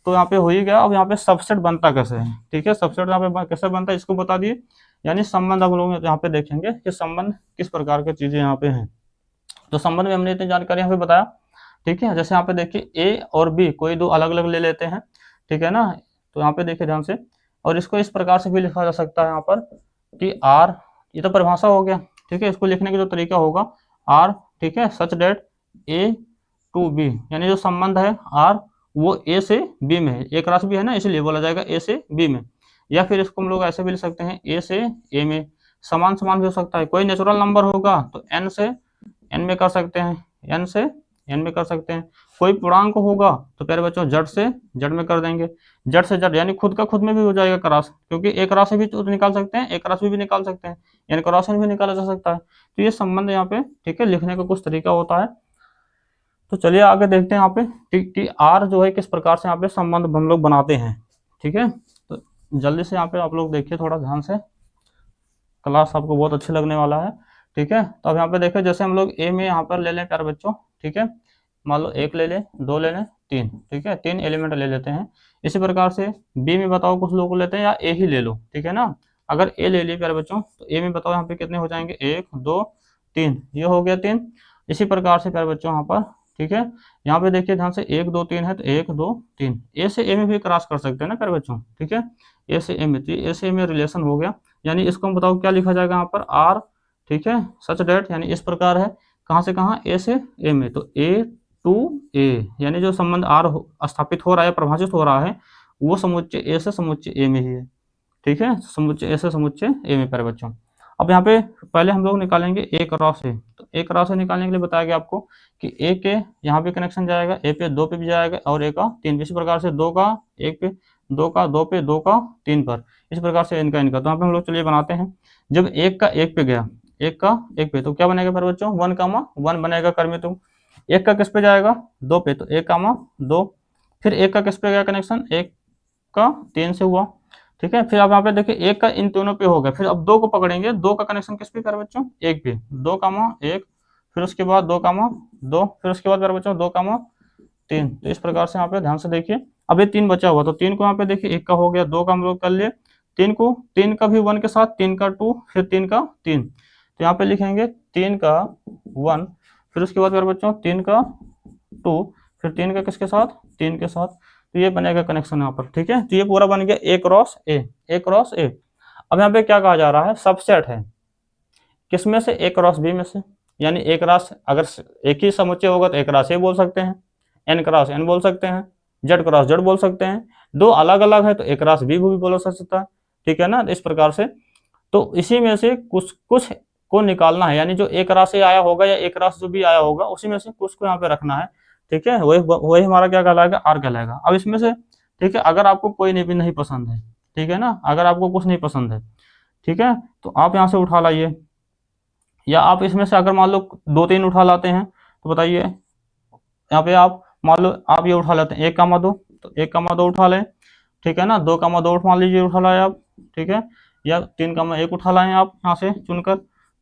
तो यहाँ पे हो ही गया। अब यहाँ पे सबसेट बनता कैसे है, ठीक है, सबसेट यहाँ पे कैसे बनता है इसको बता दिए, यानी संबंध हम लोग यहाँ पे देखेंगे कि संबंध किस प्रकार की चीजें यहाँ पे हैं। तो संबंध में हमने इतनी जानकारी यहाँ पे बताया, ठीक है। जैसे यहाँ पे देखिए ए और बी कोई दो अलग अलग ले लेते हैं, ठीक है ना, तो यहाँ पे देखिए ध्यान से, और इसको इस प्रकार से भी लिखा जा सकता है यहाँ पर कि आर, ये तो परिभाषा हो गया, ठीक है। इसको लिखने का जो तरीका होगा आर, ठीक है, सच डेट ए टू बी, यानी जो संबंध है आर वो ए से बी में है, एक राशि भी है ना इसलिए बोला जाएगा ए से बी में, या फिर इसको हम लोग ऐसे भी लिख सकते हैं ए से ए में। समान समान भी हो सकता है, कोई नेचुरल नंबर होगा तो एन से एन में कर सकते हैं, एन से एन में कर सकते हैं, कोई पूर्णांक होगा तो प्यारे बच्चों जड़ से जड़ में कर देंगे, जड़ से जड़ यानी खुद का खुद में भी हो जाएगा क्रॉस, क्योंकि एक राशि भी तो निकाल सकते हैं, एक राशि भी निकाल सकते हैं, यानी क्रॉस भी निकाला जा सकता है। तो ये संबंध यहाँ पे, ठीक है, लिखने का कुछ तरीका होता है। तो चलिए आगे देखते हैं यहाँ पे कि आर जो है किस प्रकार से यहाँ पे संबंध हम लोग बनाते हैं, ठीक है। तो जल्दी से यहाँ पे आप लोग देखिए थोड़ा ध्यान से, क्लास आपको बहुत अच्छी लगने वाला है, ठीक है। तो अब यहाँ पे देखिए जैसे हम लोग ए में यहाँ पर ले लें प्यारे बच्चों, ठीक है, मान लो एक ले लें, दो ले लें, तीन, ठीक है, तीन एलिमेंट ले लेते हैं। इसी प्रकार से बी में बताओ कुछ लोग लेते हैं या ए ही ले लो, ठीक है ना। अगर ए ले लिए प्यारे बच्चों तो ए में बताओ यहाँ पे कितने हो जाएंगे, एक दो तीन, ये हो गया तीन। इसी प्रकार से प्यारे बच्चों यहाँ पर, ठीक है, यहाँ पे देखिए ध्यान से एक दो तीन है तो एक दो तीन, ए से ए में भी क्रॉस कर सकते हैं ना प्यारे बच्चों, ठीक है, ए से ए में, तो ए से ए में रिलेशन हो गया, यानी इसको हम बताओ क्या लिखा जाएगा यहाँ पर आर, ठीक है, सच डेट, यानी इस प्रकार है, कहाँ से कहाँ, ए से ए में, तो ए टू ए, यानी जो संबंध आर स्थापित हो रहा है, परिभाषित हो रहा है, वो समुच्चय ए से समुच्चय ए में ही है, ठीक है, समुच्चय ए से समुच्चय ए में प्यारे बच्चों। अब यहाँ पे पहले हम लोग निकालेंगे ए क्रॉस ए, तो ए क्रॉस ए निकालने के लिए बताया गया आपको कि ए के यहाँ पे कनेक्शन जाएगा, ए पे दो पे भी जाएगा और ए का तीन पे, इसी प्रकार से दो का एक पे, दो का दो पे, दो का तीन पर, इस प्रकार से इनका इनका। तो यहाँ पे हम लोग चलिए बनाते हैं, जब एक का एक पे गया, एक का एक पे, तो क्या बनेगा प्यारे बच्चों, वन कामा वन बनेगा कर्मी। तो एक का किस पे जाएगा, दो पे, तो एक कामा दो, फिर एक का किस पे गया कनेक्शन, एक का तीन से हुआ, ठीक है। फिर अब यहाँ पे देखिए एक का इन दोनों पे हो गया, फिर अब दो को पकड़ेंगे, दो का कनेक्शन किस पे प्यारे बच्चों, एक पे, दो कामा एक, फिर उसके बाद दो कामा दो, फिर उसके बाद प्यारे बच्चों दो कामा तीन। तो इस प्रकार से यहाँ पे ध्यान से देखिए, अब ये तीन बचा हुआ, तो तीन को यहाँ पे देखिए एक का हो गया, दो का हम लोग कर लिए, तीन को, तीन का भी वन के साथ, तीन का टू, फिर तीन का तीन, तो यहाँ पे लिखेंगे तीन का वन, फिर उसके बाद प्यारे बच्चों तीन का टू, फिर तीन का किसके साथ, तीन के साथ, तो ये बनेगा कनेक्शन यहाँ पर, ठीक है। तो ये पूरा बन गया ए क्रॉस ए, ए क्रॉस ए। अब यहाँ पे क्या कहा जा रहा है, सबसेट है, किसमें से, ए क्रॉस बी में से, यानी एक रास अगर एक ही समुच्चय होगा तो एक रास ए बोल सकते हैं, एन क्रॉस एन बोल सकते हैं, जेड क्रॉस जेड बोल सकते हैं, दो अलग अलग है तो एक रास बी भी बोला सकता है, ठीक है ना। इस प्रकार से तो इसी में से कुछ कुछ को निकालना है, यानी जो एक रास से आया होगा या एक रास जो भी आया होगा उसी में से कुछ को यहाँ पे रखना है, ठीक है, वही हमारा क्या कहलाएगा, आर कहलाएगा। अब इसमें से, ठीक है, अगर आपको कोई भी नहीं पसंद है, ठीक है ना, अगर आपको कुछ नहीं पसंद है, ठीक है, तो आप यहाँ से उठा लाइए, या आप इसमें से अगर मान लो दो तीन उठा लाते हैं तो बताइए, यहाँ पे आप मान लो आप ये उठा लेते हैं एक कामा दो, तो एक कामा दो उठा लें, ठीक है ना, दो कामा दो मान लीजिए उठा लाए आप, ठीक है, या तीन कामा एक उठा लाएं आप यहाँ से चुनकर,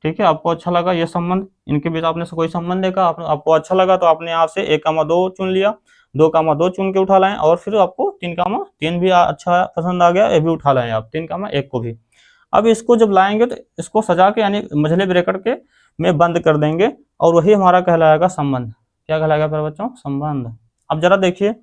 ठीक है। आपको अच्छा लगा ये संबंध, इनके बीच आपने से कोई संबंध देखा, आपको अच्छा लगा तो आपने यहाँ से एक कामा दो चुन लिया, दो कामा दो चुन के उठा लाएं, और फिर आपको तीन कामा तीन भी अच्छा पसंद आ गया, ये भी उठा लाएं आप, तीन कामा एक को भी। अब इसको जब लाएंगे तो इसको सजा के, यानी मझले ब्रैकेट के में बंद कर देंगे, और वही हमारा कहलाएगा संबंध। क्या कहलाएगा फिर बच्चों, संबंध। अब जरा देखिए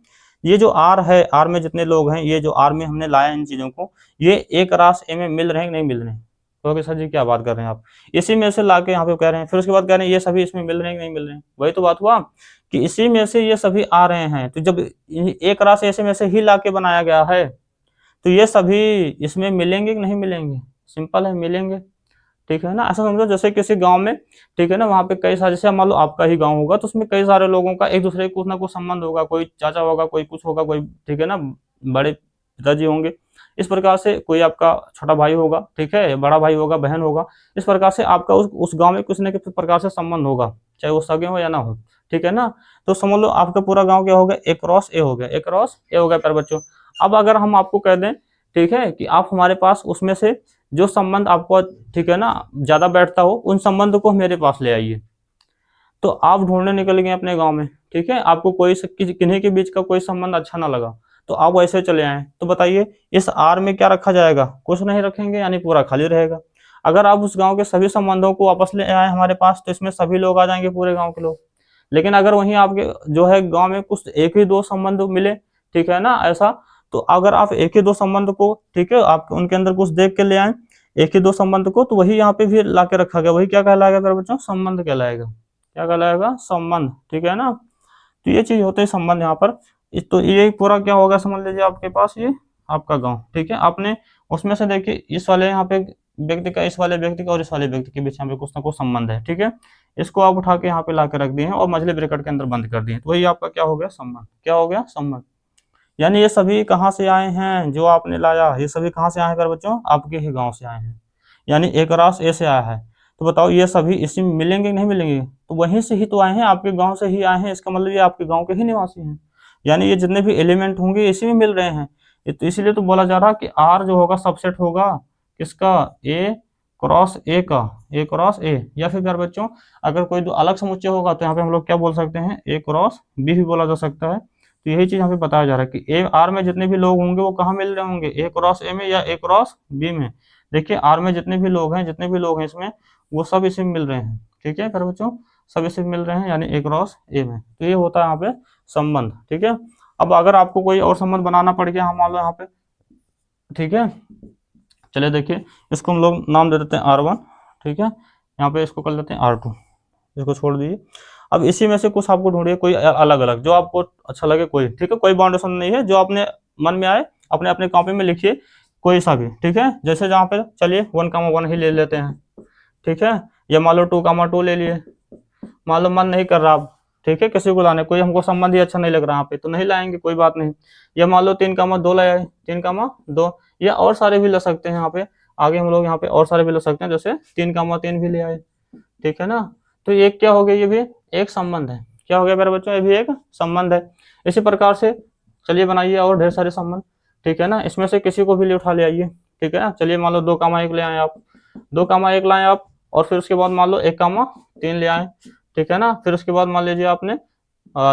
ये जो आर है, आर में जितने लोग हैं, ये जो आर में हमने लाया इन चीजों को, ये एक रास ए में मिल रहे हैं कि नहीं मिल रहे हैं, तो सर जी क्या बात कर रहे हैं आप, इसी में से लाके यहाँ पे कह रहे हैं, फिर उसके बाद कह रहे हैं ये सभी इसमें मिल रहे हैं कि नहीं मिल रहे हैं, वही तो बात हुआ कि इसी में से ये सभी आ रहे हैं। तो जब एक रास ऐसे में से ही लाके बनाया गया है तो ये सभी इसमें मिलेंगे कि नहीं मिलेंगे, सिंपल है, मिलेंगे, ठीक है ना। ऐसा समझो जैसे किसी गांव में, ठीक है ना, वहाँ पे कई सारे, जैसे मान लो आपका ही गांव होगा तो उसमें कई सारे लोगों का एक दूसरे कुछ ना कुछ संबंध होगा, कोई चाचा होगा, कोई कुछ होगा, कोई, ठीक है ना, बड़े पिताजी होंगे, इस प्रकार से कोई आपका छोटा भाई होगा, ठीक है, बड़ा भाई होगा, बहन होगा, इस प्रकार से आपका उस गाँव में कुछ न किसी प्रकार से संबंध होगा, चाहे वो सगे हो या ना हो, ठीक है ना। तो समझ लो आपका पूरा गांव क्या हो गया, ए क्रॉस ए हो गया, ए क्रॉस ए हो गया प्यारे बच्चों। अब अगर हम आपको कह दें, ठीक है, कि आप हमारे पास उसमें से जो संबंध आपको, ठीक है ना, ज्यादा बैठता हो, उन संबंध को मेरे पास ले आइए। तो आप ढूंढने निकल गए अपने गांव में, ठीक है, आपको कोई किन्हीं के बीच का कोई संबंध अच्छा ना लगा, तो आप वैसे चले आए। तो बताइए इस आर में क्या रखा जाएगा, कुछ नहीं रखेंगे, यानी पूरा खाली रहेगा। अगर आप उस गांव के सभी संबंधों को वापस ले आए हमारे पास, तो इसमें सभी लोग आ जाएंगे, पूरे गांव के लोग। लेकिन अगर वहीं आपके जो है गांव में कुछ एक ही दो संबंध मिले, ठीक है ना, ऐसा, तो अगर आप एक ही दो संबंध को, ठीक है, आप उनके अंदर कुछ देख के ले आए, एक ही दो संबंध को, तो वही यहाँ पे भी ला के रखा गया, वही क्या कहलाएगा मेरे बच्चों, संबंध कहलाएगा। क्या कहलाएगा, संबंध, ठीक है ना। तो ये चीज होते है संबंध यहाँ पर। तो ये पूरा क्या होगा, समझ लीजिए आपके पास ये आपका गांव, ठीक है। आपने उसमें से देखिए इस वाले यहाँ पे व्यक्ति का, इस वाले व्यक्ति का और इस वाले व्यक्ति के बीच यहाँ पे कुछ ना कुछ संबंध है, ठीक है। इसको आप उठा के यहाँ पे ला के रख दिए हैं और मझले ब्रैकेट के अंदर बंद कर दिए, तो वही आपका क्या हो गया, संबंध। क्या हो गया, संबंध। यानी ये सभी कहाँ से आए हैं, जो आपने लाया, ये सभी कहाँ से आए हैं प्यारे बच्चों, आपके ही गाँव से आए हैं। यानी एक रास ए से आया है, तो बताओ ये सभी इसी में मिलेंगे कि नहीं मिलेंगे, तो वहीं से ही तो आए हैं, आपके गांव से ही आए हैं, इसका मतलब ये आपके गांव के ही निवासी हैं। यानी ये जितने भी एलिमेंट होंगे इसी में मिल रहे हैं। तो इसीलिए तो बोला जा रहा कि आर जो होगा सबसेट होगा किसका, ए क्रॉस ए का, ए क्रॉस ए। या फिर प्यारे बच्चों अगर कोई दो अलग समुच्चय होगा, तो यहाँ पे हम लोग क्या बोल सकते हैं, ए क्रॉस बी भी बोला जा सकता है। तो यही चीज यहाँ पे बताया जा रहा है कि ए आर में जितने भी लोग होंगे वो कहाँ मिल रहे होंगे, ए क्रॉस ए में या ए क्रॉस बी में। देखिए आर में जितने भी लोग हैं, जितने भी लोग हैं इसमें, वो सब इसी में मिल रहे हैं, ठीक है प्यारे बच्चों, सब इसी में मिल रहे हैं, यानी ए क्रॉस ए में। तो ये होता है यहाँ पे संबंध, ठीक है। अब अगर आपको कोई और संबंध बनाना पड़ गया, हम मान लो यहाँ पे, ठीक है, चलिए देखिए, इसको हम लोग नाम दे देते हैं R1, ठीक है, यहाँ पे इसको कर लेते हैं R2, इसको छोड़ दीजिए। अब इसी में से कुछ आपको ढूंढिए कोई अलग अलग जो आपको अच्छा लगे, कोई, ठीक है, कोई बाउंडेशन नहीं है, जो अपने मन में आए अपने अपने कॉपी में लिखिए कोई सा भी, ठीक है। जैसे जहाँ पे चलिए 1,1 ही ले लेते हैं, ठीक है, या मान लो 2,2 ले लिए, मान लो मन नहीं कर रहा आप, ठीक है, किसी को लाने, कोई हमको संबंध ही अच्छा नहीं लग रहा यहाँ पे, तो नहीं लाएंगे, कोई बात नहीं। या मान लो 3,2 ले आए, 3,2, या और सारे भी ले सकते हैं यहाँ पे, आगे हम लोग यहाँ पे और सारे भी ले सकते हैं, जैसे 3,3 भी ले आए, ठीक है ना। तो ये क्या हो गया, ये भी एक संबंध है। क्या हो गया मेरे बच्चों, ये भी एक संबंध है। इसी प्रकार से चलिए बनाइए और ढेर सारे संबंध, ठीक है ना, इसमें से किसी को भी ले उठा ले आइए, ठीक है ना। चलिए मान लो 2,1 ले आए आप, 2,1 लाए आप, और फिर उसके बाद मान लो 1,3 ले आए, ठीक है ना। फिर उसके बाद मान लीजिए आपने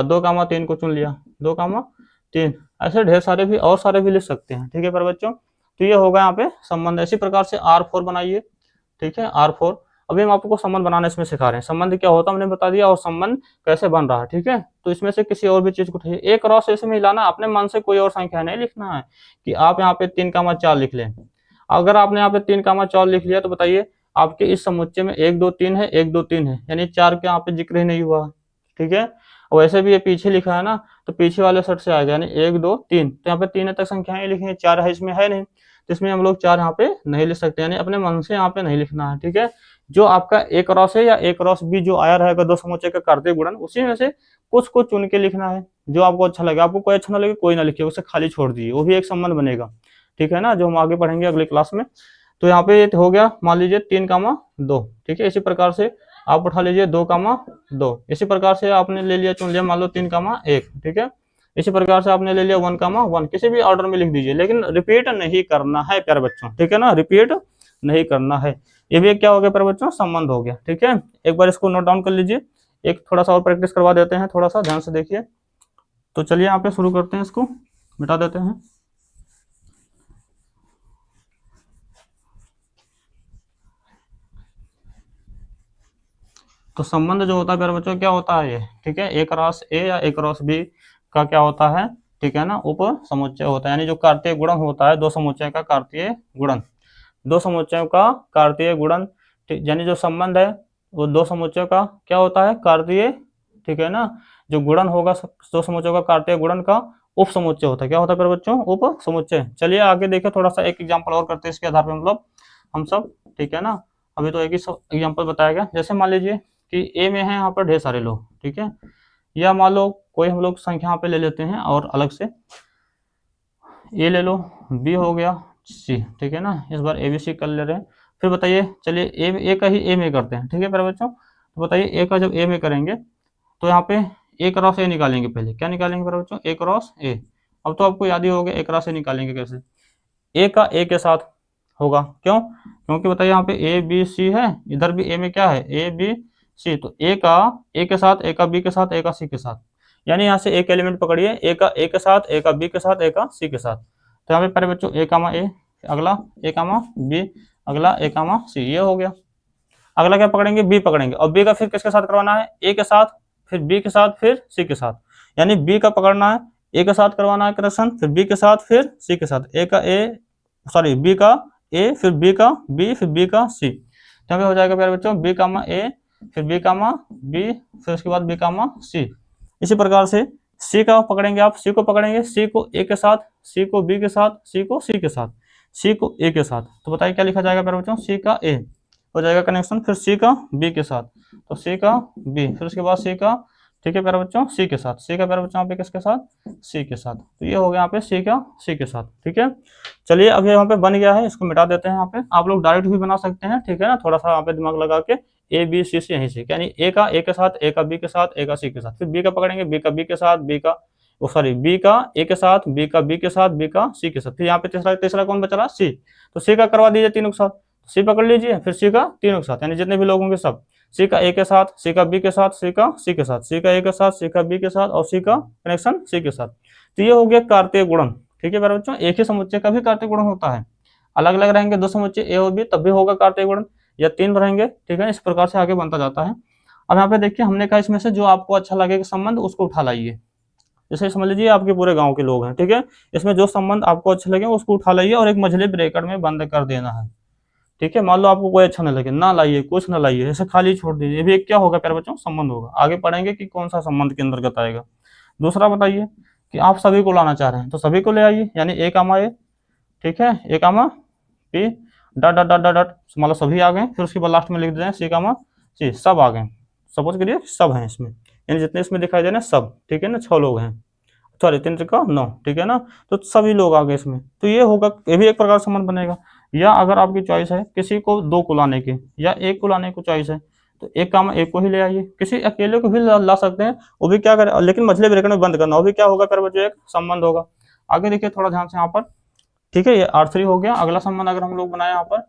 2,3 को चुन लिया, 2,3, ऐसे ढेर सारे भी और सारे भी लिख सकते हैं, ठीक है पर बच्चों। तो ये होगा यहाँ पे संबंध। इसी प्रकार से R4 बनाइए, ठीक है, R4। अभी हम आपको संबंध बनाना इसमें सिखा रहे हैं, संबंध क्या होता है हमने बता दिया, और संबंध कैसे बन रहा है, ठीक है। तो इसमें से किसी और भी चीज को उठाइए, एक क्रॉस ऐसे में हिलाना, अपने मन से कोई और संख्या नहीं लिखना है कि आप यहाँ पे 3,4 लिख लें। अगर आपने यहाँ पे 3,4 लिख लिया, तो बताइए आपके इस समुच्चय में 1 2 3 है, 1 2 3 है, यानी 4 का यहाँ पे जिक्र ही नहीं हुआ, ठीक है। और वैसे भी ये पीछे लिखा है ना, तो पीछे वाले सेट से आएगा, यानी 1 2 3, तो यहाँ पे 3 तक संख्याएं लिखी है, 4 है इसमें है नहीं, तो इसमें हम लोग 4 यहाँ पे नहीं लिख सकते, यानी अपने मन से यहाँ पे नहीं लिखना है, ठीक है। जो आपका ए क्रॉस है या ए क्रॉस बी जो आया रहेगा दो समुच्चय का कार्तीय गुणन, उसी में से कुछ को चुन के लिखना है, जो आपको अच्छा लगे। आपको कोई अच्छा ना लगे कोई ना लिखिए, उसे खाली छोड़ दीजिए, वो भी एक संबंध बनेगा, ठीक है ना, जो हम आगे पढ़ेंगे अगली क्लास में। तो यहाँ पे हो गया मान लीजिए 3,2, ठीक है। इसी प्रकार से आप उठा लीजिए 2,2, इसी प्रकार से आपने ले लिया, चुन लिया मान लो 3,1, ठीक है। इसी प्रकार से आपने ले लिया 1,1, किसी भी ऑर्डर में लिख दीजिए, लेकिन रिपीट नहीं करना है प्यारे बच्चों, ठीक है ना, रिपीट नहीं करना है। ये भी एक क्या हो गया प्यारे बच्चों, संबंध हो गया, ठीक है। एक बार इसको नोट डाउन कर लीजिए, एक थोड़ा सा और प्रैक्टिस करवा देते हैं, थोड़ा सा ध्यान से देखिए। तो चलिए यहाँ पे शुरू करते हैं, इसको मिटा देते हैं। तो संबंध जो होता है प्यारे बच्चों क्या होता है ये, ठीक है, ए क्रॉस ए या ए क्रॉस बी का क्या होता है, ठीक है ना, उप समुच्चय होता है, यानी जो कार्तीय गुणन होता है दो समुच्चय का कार्तीय गुणन, दो समुच्चयों का कार्तीय गुणन, यानी जो संबंध है वो दो समुच्चयों का क्या होता है, कार्तीय, ठीक है ना। जो गुणन होगा दो समुच्चयों का कार्तीय गुणन का उप समुच्चय होता है, क्या होता है प्यारे बच्चों, उप समुच्चय। चलिए आगे देखिए, थोड़ा सा एक एग्जाम्पल और करते हैं इसके आधार पर मतलब हम सब, ठीक है ना। अभी तो एक ही एग्जाम्पल बताया गया, जैसे मान लीजिए कि ए में है यहाँ पर ढेर सारे लोग, ठीक है, या मान लो कोई हम लोग संख्या यहाँ पे ले लेते हैं और अलग से ए ले लो, बी हो गया, सी, ठीक है ना। इस बार ए बी सी कर ले रहे हैं। फिर बताइए, चलिए ए का ही ए में करते हैं, ठीक है प्यारे बच्चों। तो बताइए ए का जब ए में करेंगे तो यहाँ पे ए क्रॉस ए निकालेंगे, पहले क्या निकालेंगे मेरे बच्चों, ए क्रॉस ए। अब तो आपको याद ही हो गया ए क्रॉस ए निकालेंगे कैसे, ए का ए के साथ होगा, क्यों, क्योंकि बताइए यहाँ पे ए बी सी है, इधर भी ए में क्या है ए बी सी, तो ए का ए के साथ, ए का बी के साथ, ए का सी के साथ, यानी यहाँ से एक एलिमेंट पकड़िए, ए का ए के साथ, ए का बी के साथ, ए का सी के साथ। तो यहाँ पे पहले बच्चों ए कामा ए, अगला ए कामा बी, अगला ए कामा सी, ये हो गया। अगला क्या पकड़ेंगे, बी पकड़ेंगे, और बी का फिर किसके साथ करवाना है, ए के साथ, फिर बी के साथ, फिर सी के साथ, यानी बी का पकड़ना है, ए के साथ करवाना है कनेक्शन, फिर बी के साथ, फिर सी के साथ, ए का ए सॉरी बी का ए, फिर बी का बी, फिर बी का सी। तो यहाँ पे हो जाएगा प्यारे बच्चों बी कामा ए, फिर बी कामा बी, फिर उसके बाद बी कामा सी। इसी प्रकार से सी का पकड़ेंगे आप, सी को पकड़ेंगे, सी को ए के साथ, सी को बी के साथ, सी को सी के साथ, सी को ए के साथ। तो बताइए क्या लिखा जाएगा प्यारे बच्चों, सी का ए हो जाएगा कनेक्शन, फिर सी का बी के साथ, तो सी का बी, फिर उसके बाद सी का, ठीक है प्यारे बच्चों सी के साथ, सी का प्यारे बच्चों यहाँ पे किसके साथ, सी के साथ। तो ये हो गया यहाँ पे सी का सी के साथ, ठीक है। चलिए अब यहाँ पे बन गया है, इसको मिटा देते हैं। यहाँ पे आप लोग डायरेक्ट भी बना सकते हैं, ठीक है ना, थोड़ा सा यहाँ पे दिमाग लगा के, ए बी सी सी यहीं से, यानी ए का ए के साथ, ए का बी के साथ, ए का सी के साथ, फिर बी का पकड़ेंगे, बी का बी के साथ, बी का सॉरी बी का ए के साथ, बी का बी के साथ, बी का सी के साथ, फिर यहाँ पे तीसरा तीसरा कौन बचा रहा, सी, तो सी का करवा दीजिए तीनों के साथ, सी पकड़ लीजिए, फिर सी का तीनों के साथ, यानी जितने भी लोग होंगे सब, सी का ए के साथ, सी का बी के साथ, सी का सी के साथ, सी का ए के साथ, सी का बी के साथ, और सी का कनेक्शन सी के साथ। तो ये हो गया कार्तीय गुणन, ठीक है मेरे बच्चों। एक ही समुच्चय का भी कार्तीय गुणन होता है, अलग अलग रहेंगे दो समुच्चय ए और बी तब भी होगा कार्तीय गुणन, या तीन रहेंगे, ठीक है, इस प्रकार से आगे बनता जाता है। अब यहाँ पे देखिए हमने कहा इसमें से जो आपको अच्छा लगे संबंध उसको उठा लाइए, जैसे समझ लीजिए आपके पूरे गांव के लोग हैं, ठीक है, इसमें जो संबंध आपको अच्छे लगे उसको उठा लाइए और एक मझले ब्रैकेट में बंद कर देना है, ठीक है। मान लो आपको कोई अच्छा ना लगे, ना लाइए, कुछ ना लाइए, ऐसे खाली छोड़ दीजिए, ये भी एक क्या होगा प्यारे बच्चों, संबंध होगा। आगे पढ़ेंगे कि कौन सा संबंध के अंतर्गत आएगा। दूसरा बताइए कि आप सभी को लाना चाह रहे हैं तो सभी को ले आइए, यानी ए कामा ए, ठीक है, A comma P, dot dot dot dot, मान लो सभी आ गए, फिर उसके बाद लास्ट में लिख देते हैं सी कामा सी, सब आ गए, सपोज करिए सब हैं इसमें, यानी जितने इसमें दिखाई दे रहे हैं सब, ठीक है ना, 6 लोग हैं, सॉरी 3 का 9, ठीक है ना, तो सभी लोग आ गए इसमें, तो ये होगा, ये भी एक प्रकार संबंध बनेगा। या अगर आपकी चॉइस है किसी को 2 को लाने की या 1 को लाने को चॉइस है, तो एक काम एक को ही ले आइए, किसी अकेले को भी ला सकते हैं, वो भी क्या करें, लेकिन मझले ब्रैकेट में बंद करना, वो भी क्या होगा फिर बच्चों, एक संबंध होगा। आगे देखिए थोड़ा ध्यान से यहाँ पर, ठीक है, ये R3 हो गया। अगला संबंध अगर हम लोग बनाए यहाँ पर,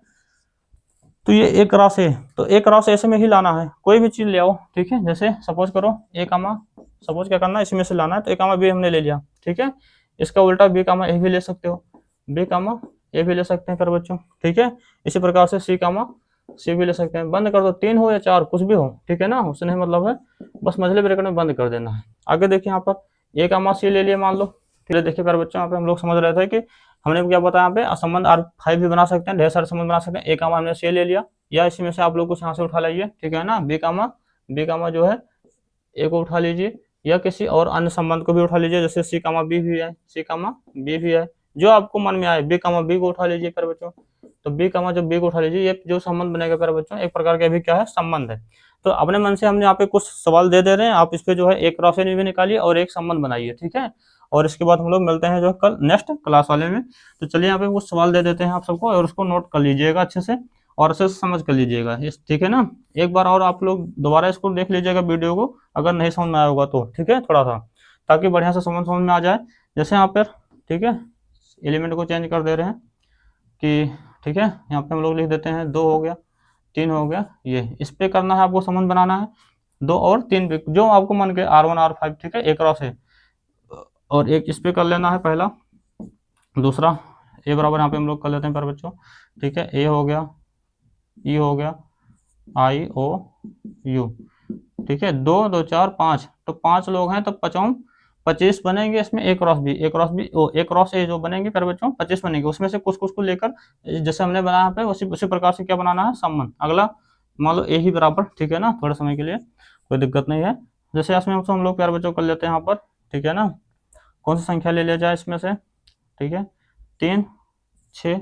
तो ये एक क्रॉस ए, तो एक क्रॉस ऐसे में ही लाना है, कोई भी चीज ले आओ, ठीक है, जैसे सपोज करो ए कामा, सपोज क्या करना है इसमें से लाना है, तो ए कामा बी हमने ले लिया, ठीक है, इसका उल्टा बी कामा ए भी ले सकते हो, बी कामा ए भी ले सकते हैं फिर बच्चों, ठीक है। इसी प्रकार से सी कामा सी भी ले सकते हैं, बंद कर दो, 3 हो या 4 कुछ भी हो, ठीक है ना, उससे नहीं मतलब है, बस मझले ब्रैकेट में बंद कर देना है। आगे देखिए यहाँ पर ए कामा सी ले लिया मान लो, फिर देखिए फिर बच्चों यहाँ पे हम लोग समझ रहे थे कि हमने क्या बताया यहाँ पे संबंध R5 भी बना सकते हैं, ढेर सारे संबंध बना सकते हैं। ए कामा हमने सी ले लिया, या इसी में से आप लोग कुछ यहाँ से उठा लाइए, ठीक है ना, बी कामा जो है ए को उठा लीजिए, या किसी और अन्य संबंध को भी उठा लीजिए, जैसे सी कामा बी भी है, सी कामा बी भी है, जो आपको मन में आए, बी कामा बी को उठा लीजिए प्यारे बच्चों, तो बी कामा जब बी को उठा लीजिए, ये जो संबंध बनेगा प्यारे बच्चों एक प्रकार के भी क्या है, संबंध है। तो अपने मन से हमने यहाँ पे कुछ सवाल दे रहे हैं, आप इस पे जो है एक क्रॉस भी निकालिए और एक संबंध बनाइए, ठीक है। और इसके बाद हम लोग मिलते हैं जो कल नेक्स्ट क्लास वाले में। तो चलिए यहाँ पे कुछ सवाल दे देते हैं आप सबको, और उसको नोट कर लीजिएगा अच्छे से और अच्छे से समझ कर लीजिएगा, ठीक है ना। एक बार और आप लोग दोबारा इसको देख लीजिएगा वीडियो को, अगर नहीं समझ में आया होगा तो, ठीक है, थोड़ा सा, ताकि बढ़िया से समझ में आ जाए। जैसे यहाँ पर, ठीक है, एलिमेंट को चेंज कर दे रहे हैं कि, ठीक है, यहाँ पे हम लोग लिख देते हैं 2 हो गया, 3 हो गया, ये इस पे करना है आपको, संबंध बनाना है 2 और 3 पे, जो आपको मन के R1 R5, ठीक है, एक क्रॉस है, और एक इस पे कर लेना है पहला। दूसरा ए बराबर यहाँ पे हम लोग कर लेते हैं पर बच्चों, ठीक है, ए हो गया, ई हो गया, आई ओ यू, ठीक है, 2 2 4 5, तो 5 लोग हैं तो 25 बनेंगे इसमें, एक क्रॉस बी, एक क्रॉस बी ओ, एक क्रॉस ए जो बनेंगे पर बच्चों 25 बनेंगे, उसमें से कुछ कुछ को लेकर जैसे हमने बनाया पे उसी प्रकार से क्या बनाना है, संबंध। अगला मान लो ए ही बराबर, ठीक है ना, थोड़े समय के लिए कोई दिक्कत नहीं है, जैसे इसमें हम लोग प्यारे बच्चों कर लेते हैं यहाँ पर, ठीक है ना, कौन सी संख्या ले लिया जाए इसमें से, ठीक है, 3 6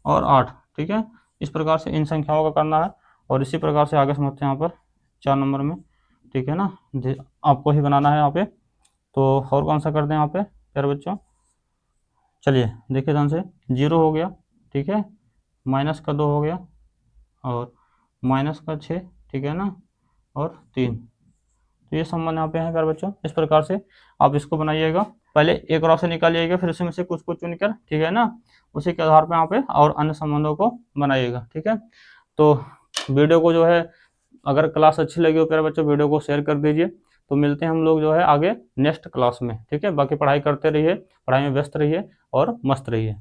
और 8, ठीक है, इस प्रकार से इन संख्याओं का करना है। और इसी प्रकार से आगे समझते हैं यहाँ पर 4 नंबर में, ठीक है ना, आपको ही बनाना है यहाँ पे। तो और कौन सा कर दें यहाँ पे प्यारे बच्चों, चलिए देखिए ध्यान से, 0 हो गया, ठीक है, माइनस का 2 हो गया, और माइनस का 6, ठीक है ना, और 3, तो ये संबंध यहाँ पे है प्यारे बच्चों। इस प्रकार से आप इसको बनाइएगा, पहले एक रॉ से निकालिएगा, फिर उसमें से कुछ को चुनकर, ठीक है ना, उसी के आधार पर यहाँ पे और अन्य संबंधों को बनाइएगा, ठीक है। तो वीडियो को जो है, अगर क्लास अच्छी लगी हो प्यारे बच्चों, वीडियो को शेयर कर दीजिए। तो मिलते हैं हम लोग जो है आगे नेक्स्ट क्लास में, ठीक है। बाकी पढ़ाई करते रहिए, पढ़ाई में व्यस्त रहिए और मस्त रहिए।